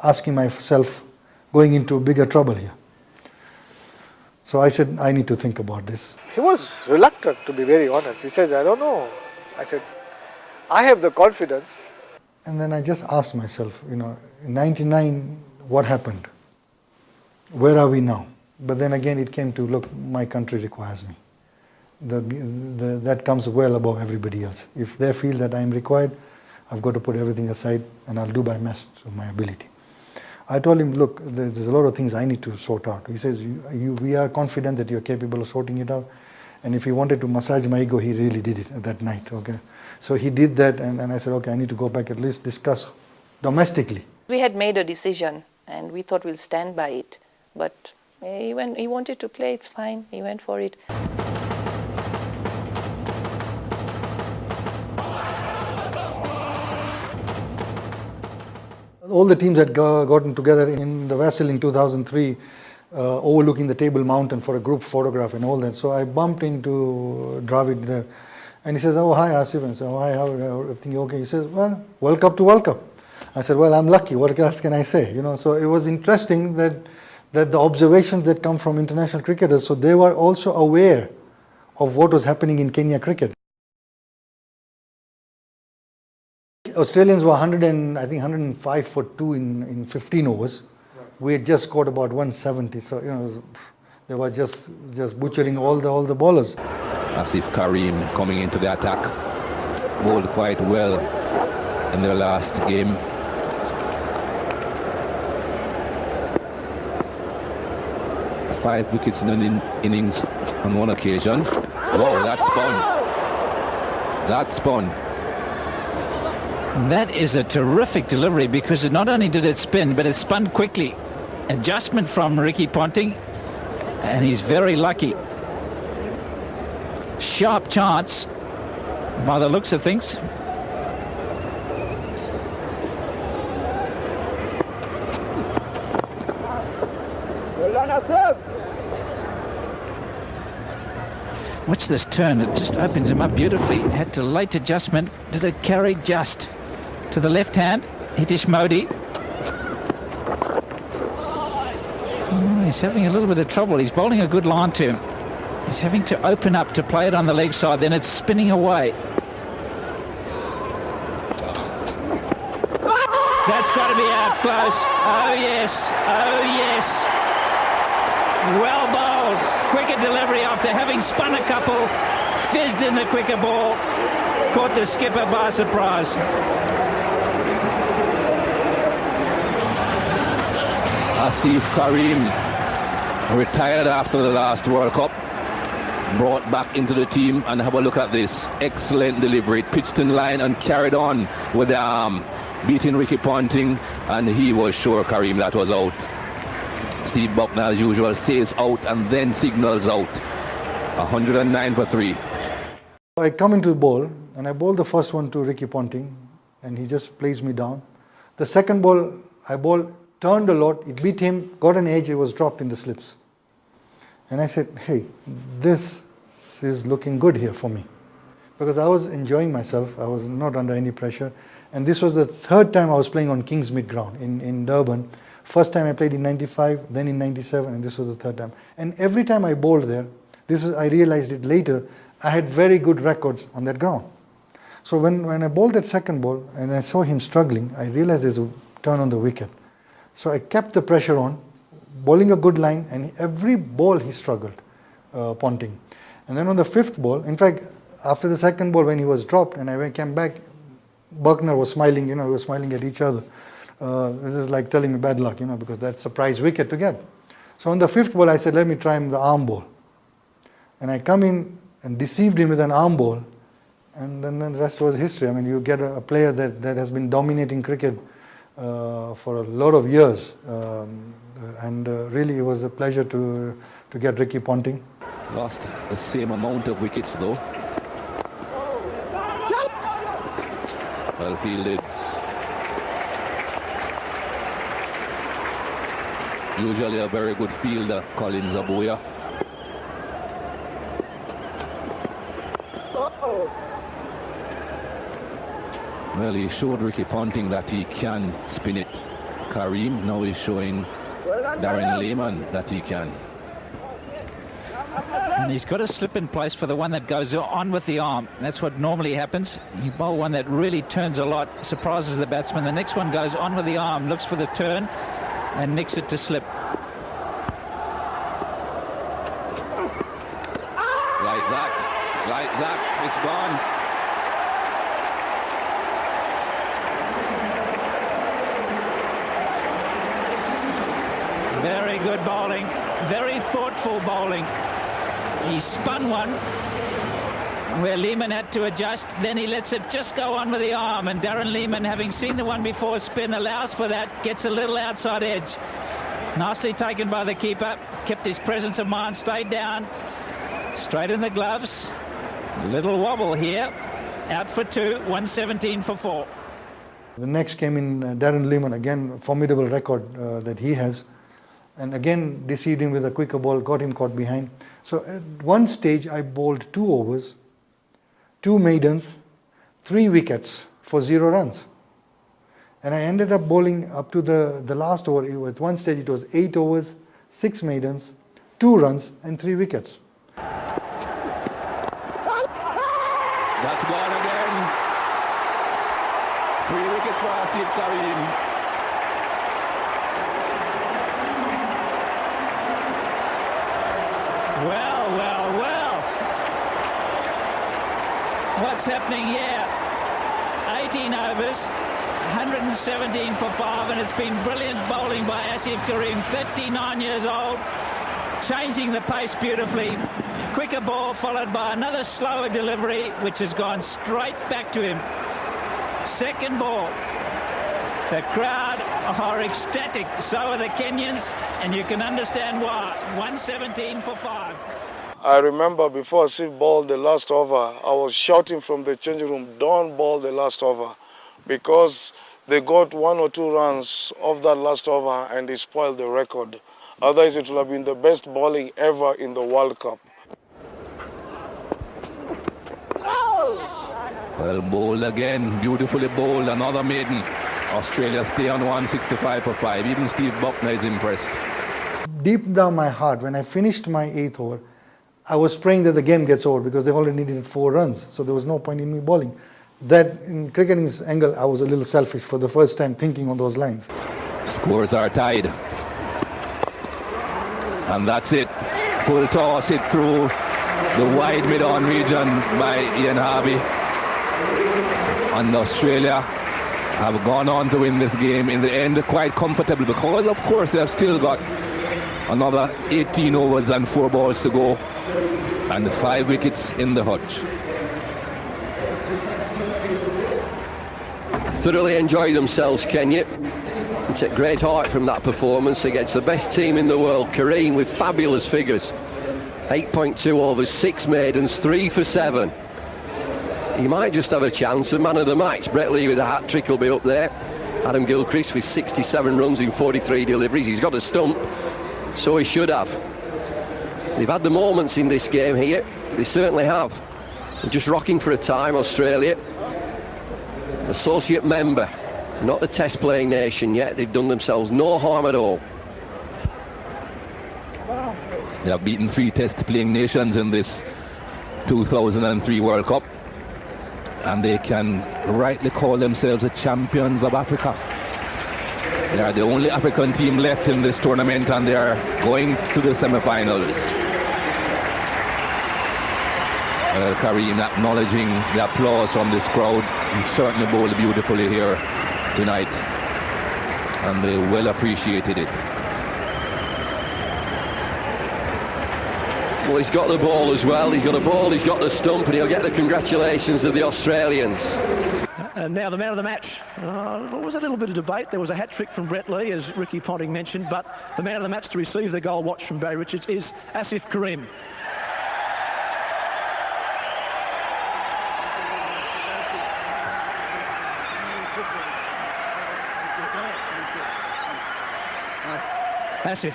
[SPEAKER 5] asking myself going into bigger trouble here? So I said, I need to think about this.
[SPEAKER 21] He was reluctant, to be very honest. He says, I don't know. I said, I have the confidence.
[SPEAKER 5] And then I just asked myself, in 99, what happened? Where are we now? But then again, it came to, look, my country requires me. that comes well above everybody else. If they feel that I'm required, I've got to put everything aside and I'll do my best of my ability. I told him, look, there's a lot of things I need to sort out. He says, we are confident that you're capable of sorting it out. And if he wanted to massage my ego, he really did it that night. Okay, so he did that, and I said, okay, I need to go back, at least discuss domestically.
[SPEAKER 14] We had made a decision and we thought we'll stand by it. But he wanted to play, it's fine, he went for it.
[SPEAKER 5] All the teams had gotten together in the vessel in 2003, overlooking the Table Mountain for a group photograph and all that. So I bumped into Dravid there, and he says, "Oh, hi, Asif." And I said, "Oh, hi, how everything okay?" He says, "Well, World Cup to World Cup." I said, "Well, I'm lucky. What else can I say?" You know. So it was interesting that the observations that come from international cricketers, so they were also aware of what was happening in Kenya cricket. Australians were 105 for 2 in 15 overs. Right. We had just scored about 170, so you know they were just butchering all the bowlers.
[SPEAKER 3] Asif Karim coming into the attack, bowled quite well in their last game. Five wickets in an innings on one occasion. Whoa, that spun. That spun.
[SPEAKER 19] That is a terrific delivery, because not only did it spin, but it spun quickly. Adjustment from Ricky Ponting, and he's very lucky. Sharp chance by the looks of things. Watch this turn, it just opens him up beautifully. Had to late adjustment. Did it carry just to the left hand? Hitesh Modi. Oh, he's having a little bit of trouble. He's bowling a good line to him. He's having to open up to play it on the leg side, then it's spinning away. That's got to be out close. Oh yes, oh yes. Well bowled. Quicker delivery after having spun a couple. Fizzed in the quicker ball. Caught the skipper by surprise.
[SPEAKER 3] Asif Karim, retired after the last World Cup, brought back into the team, and have a look at this. Excellent delivery. Pitched in line and carried on with the arm. Beating Ricky Ponting, and he was sure Karim that was out. Steve Buckner, as usual, says out and then signals out. 109 for 3.
[SPEAKER 5] I come into the ball, and I bowl the first one to Ricky Ponting, and he just plays me down. The second ball, I bowled, turned a lot, it beat him, got an edge, it was dropped in the slips. And I said, hey, this is looking good here for me. Because I was enjoying myself, I was not under any pressure. And this was the third time I was playing on Kingsmead ground in Durban. First time I played in 95, then in 97, and this was the third time. And every time I bowled there, I realized it later, I had very good records on that ground. So when I bowled that second ball, and I saw him struggling, I realized there's a turn on the wicket. So I kept the pressure on, bowling a good line, and every ball he struggled, Ponting. And then on the fifth ball, in fact, after the second ball when he was dropped, and I came back, Buckner was smiling, we were smiling at each other. This is like telling me bad luck, because that's a prize wicket to get. So on the fifth ball, I said, let me try him the arm ball. And I come in and deceived him with an arm ball, and then the rest was history. I mean, you get a player that has been dominating cricket for a lot of years, and really it was a pleasure to get Ricky Ponting.
[SPEAKER 3] Lost the same amount of wickets though. Well fielded. Usually a very good fielder, Collins Abuya. Well, he showed Ricky Ponting that he can spin it. Karim now is showing Darren Lehman that he can.
[SPEAKER 19] And he's got to slip in place for the one that goes on with the arm. That's what normally happens. You bowl one that really turns a lot, surprises the batsman. The next one goes on with the arm, looks for the turn, and nicks it to slip.
[SPEAKER 3] Like that. Like that, it's gone.
[SPEAKER 9] Very good bowling, very thoughtful bowling. He spun one where Lehman had to adjust, then he lets it just go on with the arm, and Darren Lehman, having seen the one before spin, allows for that, gets a little outside edge. Nicely taken by the keeper, kept his presence of mind, stayed down, straight in the gloves. Little wobble here, out for 2, 117 for 4.
[SPEAKER 5] The next came in Darren Lehman, again formidable record that he has, and again deceived him with a quicker ball, got him caught behind. So at one stage I bowled 2 overs, 2 maidens, 3 wickets for 0 runs. And I ended up bowling up to the last over. At one stage it was 8 overs, 6 maidens, 2 runs and 3 wickets.
[SPEAKER 3] That's gone again. 3 wickets for Asif Karim.
[SPEAKER 9] Well, well, well. What's happening here? 18 overs, 117 for 5, and it's been brilliant bowling by Asif Karim, 39 years old, changing the pace beautifully. Quicker ball followed by another slower delivery, which has gone straight back to him. Second ball. The crowd are ecstatic, so are the Kenyans, and you can understand why. 117 for 5.
[SPEAKER 27] I remember before Asif bowled the last over, I was shouting from the changing room, don't bowl the last over, because they got 1 or 2 runs off that last over and they spoiled the record. Otherwise it would have been the best bowling ever in the World Cup.
[SPEAKER 3] Well bowled again, beautifully bowled, another maiden. Australia stay on 165 for 5. Even Steve Buckner is impressed.
[SPEAKER 5] Deep down my heart, when I finished my 8th over, I was praying that the game gets over because they only needed 4 runs, so there was no point in me bowling. That, in cricketing's angle, I was a little selfish for the first time thinking on those lines.
[SPEAKER 3] Scores are tied. And that's it. Full toss hit through the wide mid-on region by Ian Harvey. And Australia have gone on to win this game in the end quite comfortably, because of course they have still got another 18 overs and 4 balls to go, and 5 wickets in the hutch.
[SPEAKER 13] Thoroughly enjoyed themselves, Kenya. And take great heart from that performance against the best team in the world. Kareem with fabulous figures. 8.2 overs, 6 maidens, 3 for 7. He might just have a chance of man of the match. Brett Lee with a hat-trick will be up there. Adam Gilchrist with 67 runs in 43 deliveries. He's got a stump, so he should have. They've had the moments in this game here. They certainly have. They're just rocking for a time, Australia. Associate member, not the test playing nation yet. They've done themselves no harm at all.
[SPEAKER 3] They have beaten 3 test playing nations in this 2003 World Cup, and they can rightly call themselves the champions of Africa. They are the only African team left in this tournament, and they are going to the semi-finals. Kareem acknowledging the applause from this crowd. He certainly bowled beautifully here tonight, and they well appreciated it.
[SPEAKER 13] Well, he's got the ball as well. He's got a ball, he's got the stump, and he'll get the congratulations of the Australians.
[SPEAKER 20] And now the man of the match. There was a little bit of debate. There was a hat-trick from Brett Lee, as Ricky Ponting mentioned, but the man of the match to receive the goal watch from Barry Richards is Asif Karim. Asif,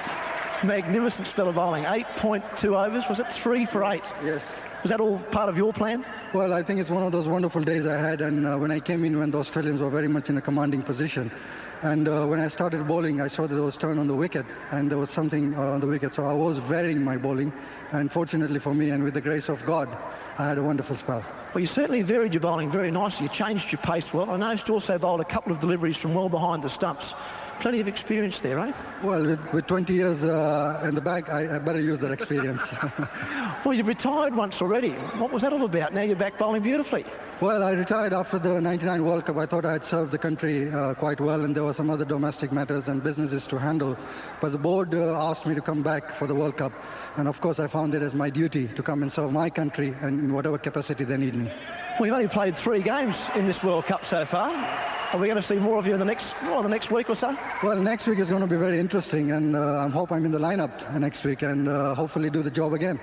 [SPEAKER 20] magnificent spell of bowling. 8.2 overs. Was it 3 for 8?
[SPEAKER 5] Yes.
[SPEAKER 20] Was that all part of your plan?
[SPEAKER 5] Well, I think it's one of those wonderful days I had, and when I came in, when the Australians were very much in a commanding position, and when I started bowling, I saw that there was turn on the wicket, and there was something on the wicket, so I was varying my bowling, and fortunately for me, and with the grace of God, I had a wonderful spell.
[SPEAKER 20] Well, you certainly varied your bowling very nicely. You changed your pace well. I noticed you also bowled a couple of deliveries from well behind the stumps. Plenty of experience there, eh?
[SPEAKER 4] Well, with 20 years in the back, I better use that experience.
[SPEAKER 20] Well, you've retired once already. What was that all about? Now you're back bowling beautifully.
[SPEAKER 4] Well, I retired after the '99 World Cup. I thought I had served the country quite well, and there were some other domestic matters and businesses to handle. But the board asked me to come back for the World Cup, and of course I found it as my duty to come and serve my country and in whatever capacity they need me.
[SPEAKER 20] Well, you've only played 3 games in this World Cup so far. Are we going to see more of you in the next week or so?
[SPEAKER 4] Well, next week is going to be very interesting, and I hope I'm in the lineup next week and hopefully do the job again.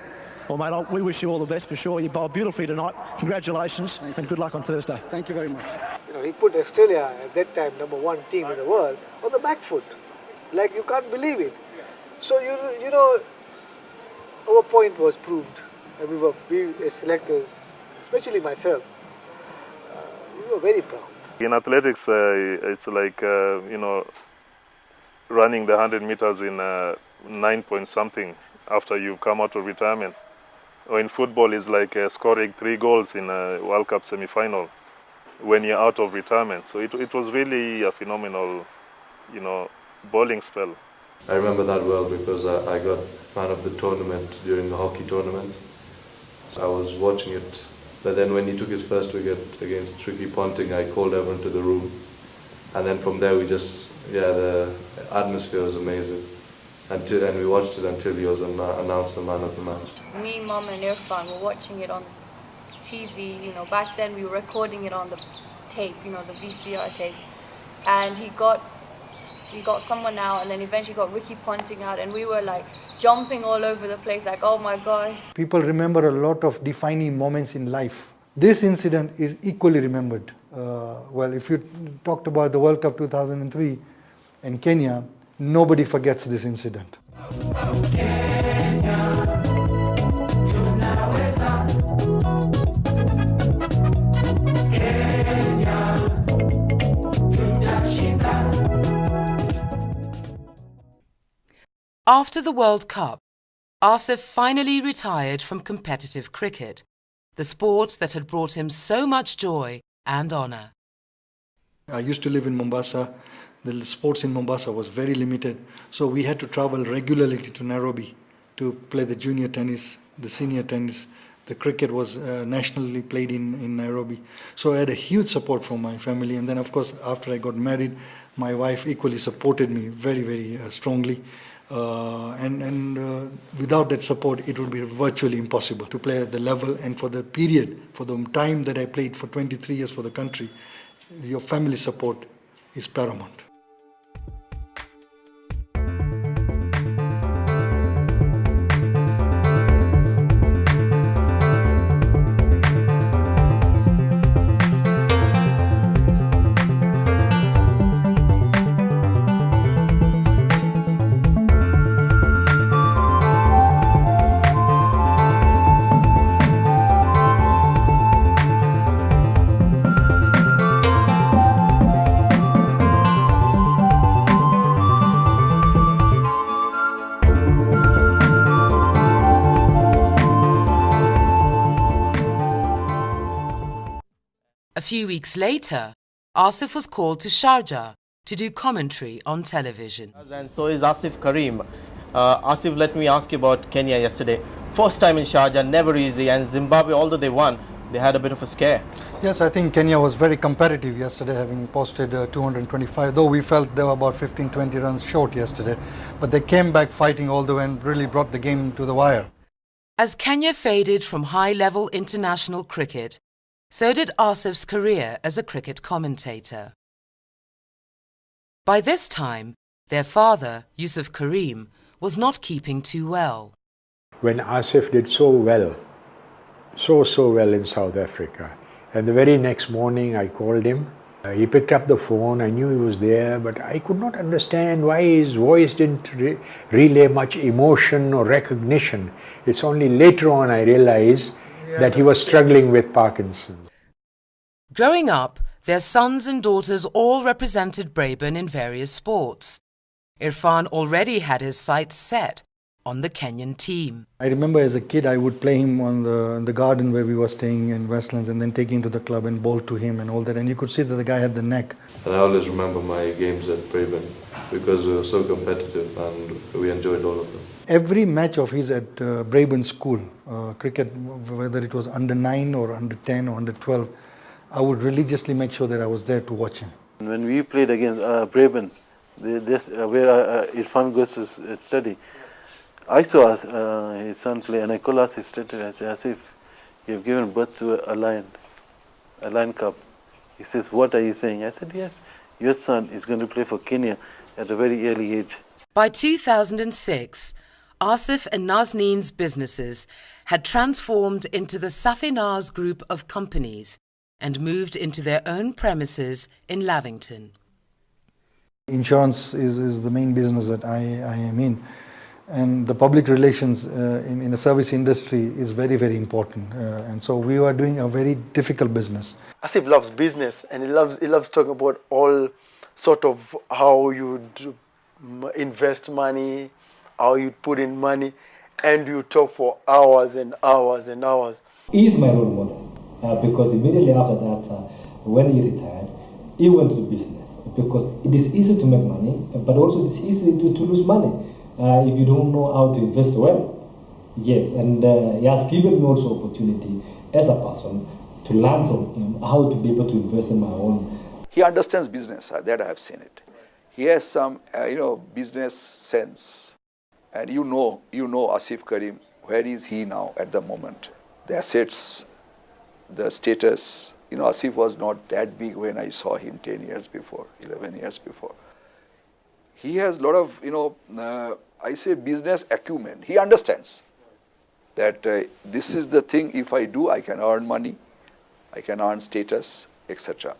[SPEAKER 20] Well, mate, we wish you all the best for sure. You bowled beautifully tonight. Congratulations and good luck on Thursday.
[SPEAKER 4] Thank you very much.
[SPEAKER 21] You know, he put Australia at that time #1 team in the world on the back foot. Like, you can't believe it. So, you know, our point was proved. And we as selectors, especially myself, we were very proud.
[SPEAKER 7] In athletics, it's like, you know, running the 100 meters in 9 point something after you've come out of retirement. Or in football, it's like scoring 3 goals in a World Cup semi-final when you're out of retirement. So it was really a phenomenal, you know, bowling spell.
[SPEAKER 10] I remember that well because I got man of the tournament during the hockey tournament. So I was watching it, but then when he took his first wicket against Ricky Ponting, I called everyone to the room. And then from there the atmosphere was amazing. And we watched it until he was announced the man of the match.
[SPEAKER 11] Me, Mum and Irfan were watching it on TV, you know, back then we were recording it on the tape, you know, the VCR tapes. And he got someone out, and then eventually got Ricky Ponting out, and we were like jumping all over the place, like, oh my gosh.
[SPEAKER 5] People remember a lot of defining moments in life. This incident is equally remembered. Well, if you talked about the World Cup 2003 in Kenya, nobody forgets this incident.
[SPEAKER 1] After the World Cup, Asif finally retired from competitive cricket, the sport that had brought him so much joy and honour.
[SPEAKER 5] I used to live in Mombasa. The sports in Mombasa was very limited, so we had to travel regularly to Nairobi to play the junior tennis, the senior tennis. The cricket was nationally played in Nairobi. So I had a huge support from my family, and then of course after I got married, my wife equally supported me very, very strongly. Without that support, it would be virtually impossible to play at the level, and for the period, for the time that I played for 23 years for the country, your family support is paramount.
[SPEAKER 1] A few weeks later, Asif was called to Sharjah to do commentary on television.
[SPEAKER 12] And so is Asif Karim. Asif, let me ask you about Kenya yesterday. First time in Sharjah, never easy, and Zimbabwe, although they won, they had a bit of a scare.
[SPEAKER 5] Yes, I think Kenya was very competitive yesterday, having posted 225, though we felt they were about 15-20 runs short yesterday. But they came back fighting all the way and really brought the game to the wire.
[SPEAKER 1] As Kenya faded from high-level international cricket, so did Asif's career as a cricket commentator. By this time, their father, Yusuf Karim, was not keeping too well.
[SPEAKER 22] When Asif did so well in South Africa, and the very next morning I called him, he picked up the phone, I knew he was there, but I could not understand why his voice didn't relay much emotion or recognition. It's only later on I realized that he was struggling with Parkinson's.
[SPEAKER 1] Growing up, their sons and daughters all represented Braeburn in various sports. Irfan already had his sights set on the Kenyan team.
[SPEAKER 5] I remember as a kid I would play him on the garden where we were staying in Westlands, and then take him to the club and bowl to him and all that, and you could see that the guy had the neck.
[SPEAKER 10] And I always remember my games at Braeburn. because we were so competitive and we enjoyed all of them.
[SPEAKER 5] Every match of his at Braben School, cricket, whether it was under 9 or under 10 or under 12, I would religiously make sure that I was there to watch him.
[SPEAKER 2] When we played against Braben, where Irfan goes to study, I saw his son play, and I called Asif straight away. I said, Asif, you have given birth to a lion cub. He says, what are you saying? I said, yes, your son is going to play for Kenya at a very early age.
[SPEAKER 1] By 2006, Asif and Nazneen's businesses had transformed into the Safinaz group of companies and moved into their own premises in Lavington.
[SPEAKER 5] Insurance is the main business that I am in. And the public relations in a service industry is very, very important. And so we are doing a very difficult business.
[SPEAKER 6] Asif loves business, and he loves talking about all sort of how you invest money, how you put in money, and you talk for hours and hours and hours.
[SPEAKER 18] He is my role model because immediately after that, when he retired, he went to business because it is easy to make money, but also it's easy to lose money. If you don't know how to invest well. Yes, and he has given me also opportunity as a person to learn from him how to be able to invest in my own.
[SPEAKER 17] He understands business, that I have seen it. He has some, business sense. And you know Asif Karim, where is he now at the moment? The assets, the status. Asif was not that big when I saw him 10 years before, 11 years before. He has a lot of, business acumen. He understands that this is the thing, if I do, I can earn money, I can earn status, etc.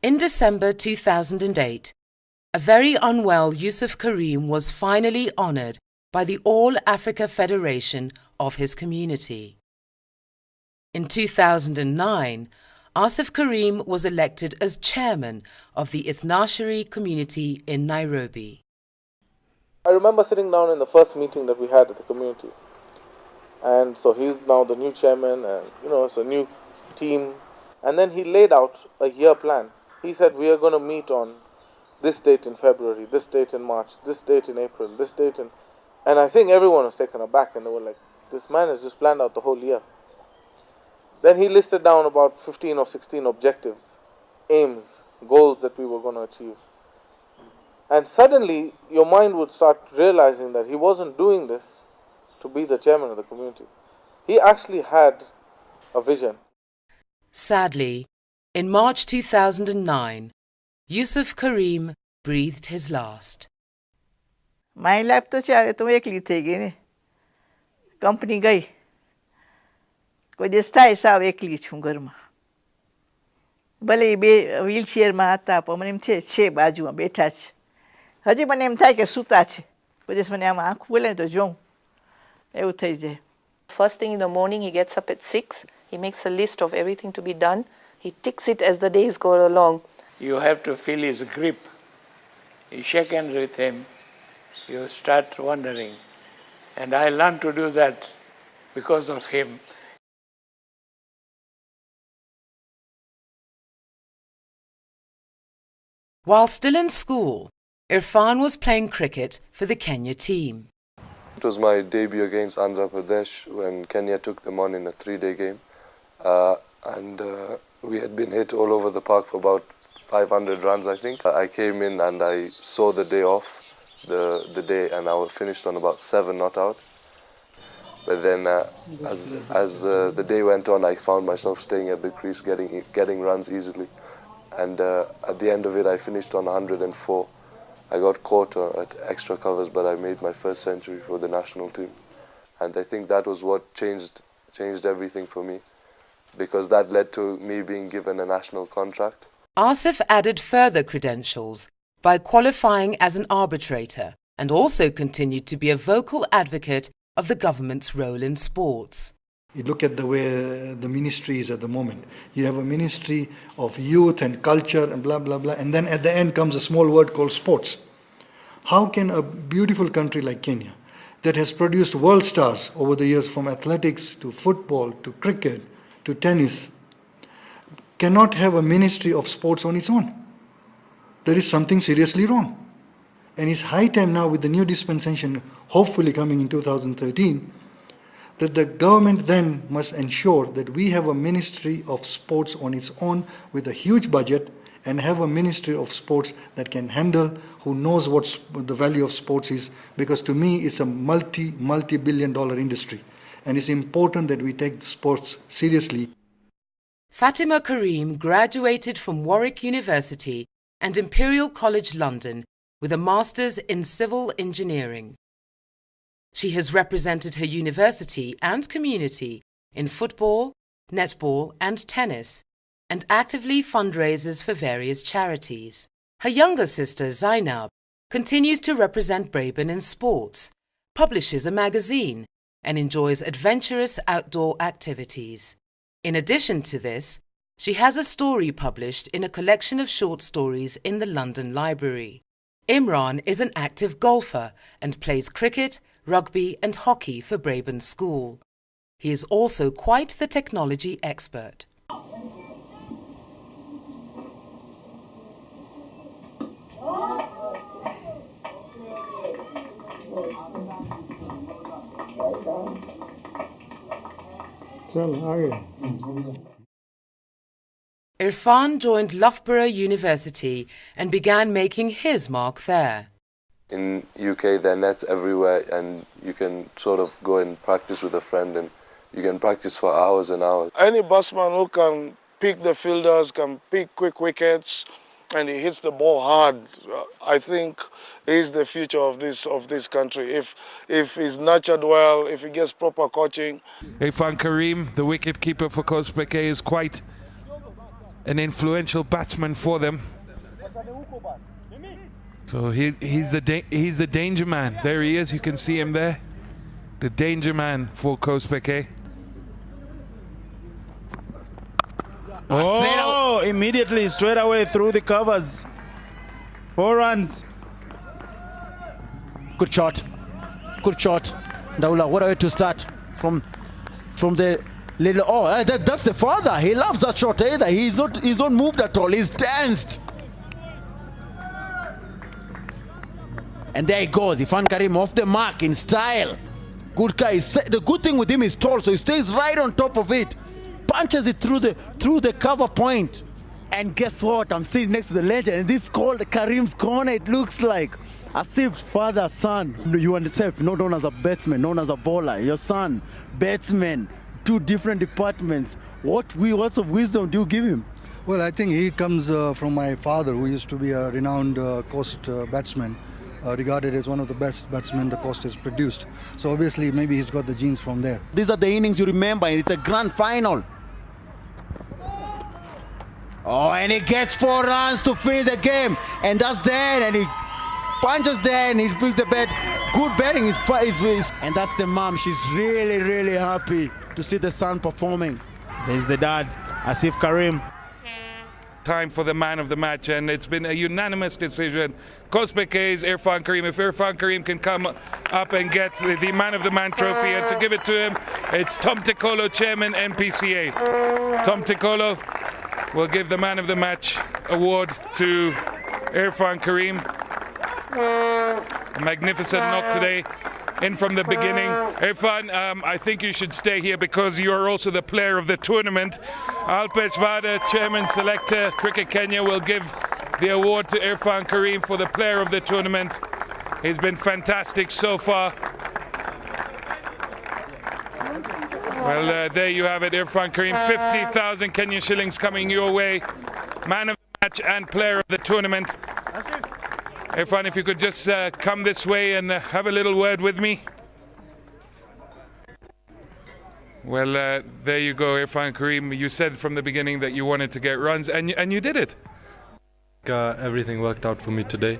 [SPEAKER 1] In December 2008, a very unwell Yusuf Karim was finally honoured by the All Africa Federation of his community. In 2009, Asif Karim was elected as chairman of the Ithnashari community in Nairobi.
[SPEAKER 23] I remember sitting down in the first meeting that we had at the community. And so he's now the new chairman and, it's a new team. And then he laid out a year plan. He said, we are going to meet on this date in February, this date in March, this date in April, this date in... And I think everyone was taken aback and they were like, this man has just planned out the whole year. Then he listed down about 15 or 16 objectives, aims, goals that we were going to achieve. And suddenly your mind would start realizing that he wasn't doing this to be the chairman of the community. He actually had a vision.
[SPEAKER 1] Sadly, in March 2009, Yusuf Karim breathed his last.
[SPEAKER 24] My life to chair to ekli થઈ ગઈ ને company ગઈ કોઈ દિવસ થાય સાવ એકલી છું ઘરમાં ભલે બે વ્હીલચેરમાં હતા પણ મને એમ છે બાજુમાં બેઠા છે હજી મને એમ થાય કે સૂતા છે કોઈ દિવસ મને આમ આંખ ખુલે તો જોઉં એવું થઈ જાય.
[SPEAKER 14] First thing in the morning, he gets up at 6. He makes a list of everything to be done. He ticks it as the days go along.
[SPEAKER 25] You have to feel his grip. You shake hands with him. You start wondering. And I learned to do that because of him.
[SPEAKER 1] While still in school, Irfan was playing cricket for the Kenya team.
[SPEAKER 10] It was my debut against Andhra Pradesh when Kenya took them on in a 3-day game. We had been hit all over the park for about 500 runs, I think. I came in and I saw the day off, the day, and I finished on about 7 not out. But then as the day went on, I found myself staying at the crease, getting runs easily. And at the end of it, I finished on 104. I got caught at extra covers, but I made my first century for the national team. And I think that was what changed everything for me, because that led to me being given a national contract.
[SPEAKER 1] Asif added further credentials by qualifying as an arbitrator and also continued to be a vocal advocate of the government's role in sports.
[SPEAKER 5] You look at the way the ministry is at the moment. You have a ministry of youth and culture and blah, blah, blah. And then at the end comes a small word called sports. How can a beautiful country like Kenya, that has produced world stars over the years from athletics to football to cricket to tennis, cannot have a ministry of sports on its own? There is something seriously wrong. And it's high time now, with the new dispensation hopefully coming in 2013, that the government then must ensure that we have a ministry of sports on its own with a huge budget, and have a ministry of sports that can handle, who knows what the value of sports is, because to me it's a multi-billion dollar industry, and it's important that we take sports seriously.
[SPEAKER 1] Fatima Karim graduated from Warwick University and Imperial College London with a Master's in Civil Engineering. She has represented her university and community in football, netball and tennis, and actively fundraises for various charities. Her younger sister, Zainab, continues to represent Braben in sports, publishes a magazine, and enjoys adventurous outdoor activities. In addition to this, she has a story published in a collection of short stories in the London Library. Imran is an active golfer and plays cricket, rugby and hockey for Braben School. He is also quite the technology expert. Irfan joined Loughborough University and began making his mark there.
[SPEAKER 10] In UK, there are nets everywhere, and you can sort of go and practice with a friend, and you can practice for hours and hours.
[SPEAKER 8] Any batsman who can pick the fielders, can pick quick wickets, and he hits the ball hard, I think is the future of this country. If he's nurtured well, if he gets proper coaching.
[SPEAKER 9] Irfan Karim, the wicket-keeper for Coast Beke, is quite an influential batsman for them. So he's the danger man. There he is. You can see him there. The danger man for Coast Beke.
[SPEAKER 15] Oh, immediately, straight away through the covers. 4 runs.
[SPEAKER 16] Good shot. Good shot. Daula, what a way to start from the little. Oh, that's the father. He loves that shot either. He's not moved at all. He's danced. And there he goes. Irfan Karim off the mark in style. Good guy. The good thing with him is tall, so he stays right on top of it. Punches it through the cover point.
[SPEAKER 15] And guess what? I'm sitting next to the legend, and this is called Karim's corner. It looks like as if father, son. You and yourself, not known as a batsman, known as a bowler. Your son, batsman, 2 different departments. What words of wisdom do you give him?
[SPEAKER 5] Well, I think he comes from my father, who used to be a renowned coast batsman, regarded as one of the best batsmen the coast has produced. So obviously, maybe he's got the genes from there.
[SPEAKER 16] These are the innings you remember, and it's a grand final. Oh, and he gets 4 runs to finish the game, and that's there, and he punches there, and he brings the bat. Good batting, and that's the mom. She's really, really happy to see the son performing.
[SPEAKER 15] There's the dad, Asif Karim.
[SPEAKER 9] Time for the man of the match, and it's been a unanimous decision. Coast Beke's Irfan Karim. If Irfan Karim can come up and get the man of the man trophy, and to give it to him, it's Tom Tikolo, chairman NPCA. Tom Tikolo will give the man of the match award to Irfan Karim. A magnificent knock today. In from the beginning. Irfan, I think you should stay here because you are also the player of the tournament. Alpesh Vada, chairman selector, Cricket Kenya, will give the award to Irfan Karim for the player of the tournament. He's been fantastic so far. Well, there you have it, Irfan Karim. 50,000 Kenyan shillings coming your way. Man of the match and player of the tournament. Irfan, if you could just come this way and have a little word with me. Well, there you go, Irfan Karim. You said from the beginning that you wanted to get runs, and you did it.
[SPEAKER 3] everything worked out for me today.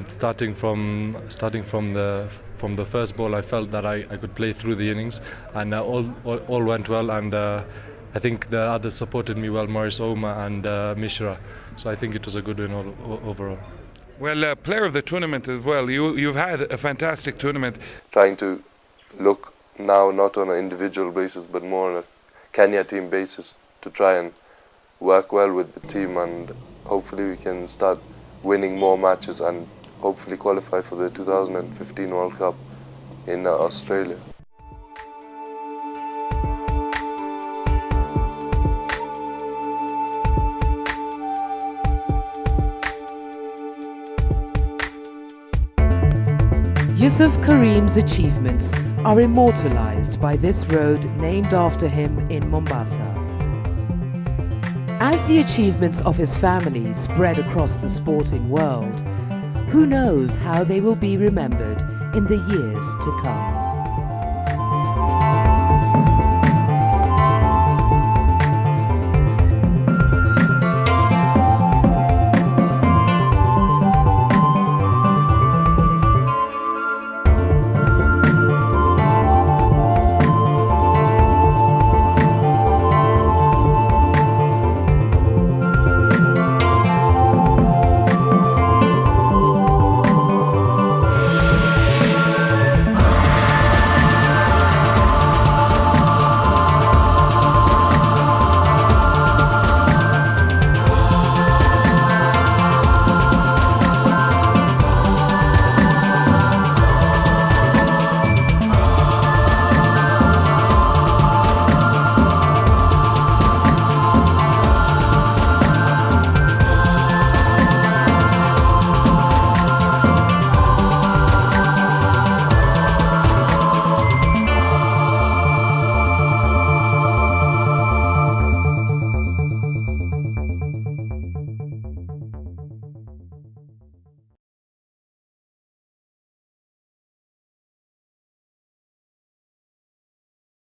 [SPEAKER 3] Starting from the first ball, I felt that I could play through the innings, and all went well. And I think the others supported me well, Maurice Ouma and Mishra. So I think it was a good win overall.
[SPEAKER 9] Well, player of the tournament as well. You've had a fantastic tournament.
[SPEAKER 10] Trying to look now not on an individual basis but more on a Kenya team basis to try and work well with the team, and hopefully we can start winning more matches and hopefully qualify for the 2015 World Cup in Australia.
[SPEAKER 1] Yusuf Karim's achievements are immortalized by this road named after him in Mombasa. As the achievements of his family spread across the sporting world, who knows how they will be remembered in the years to come.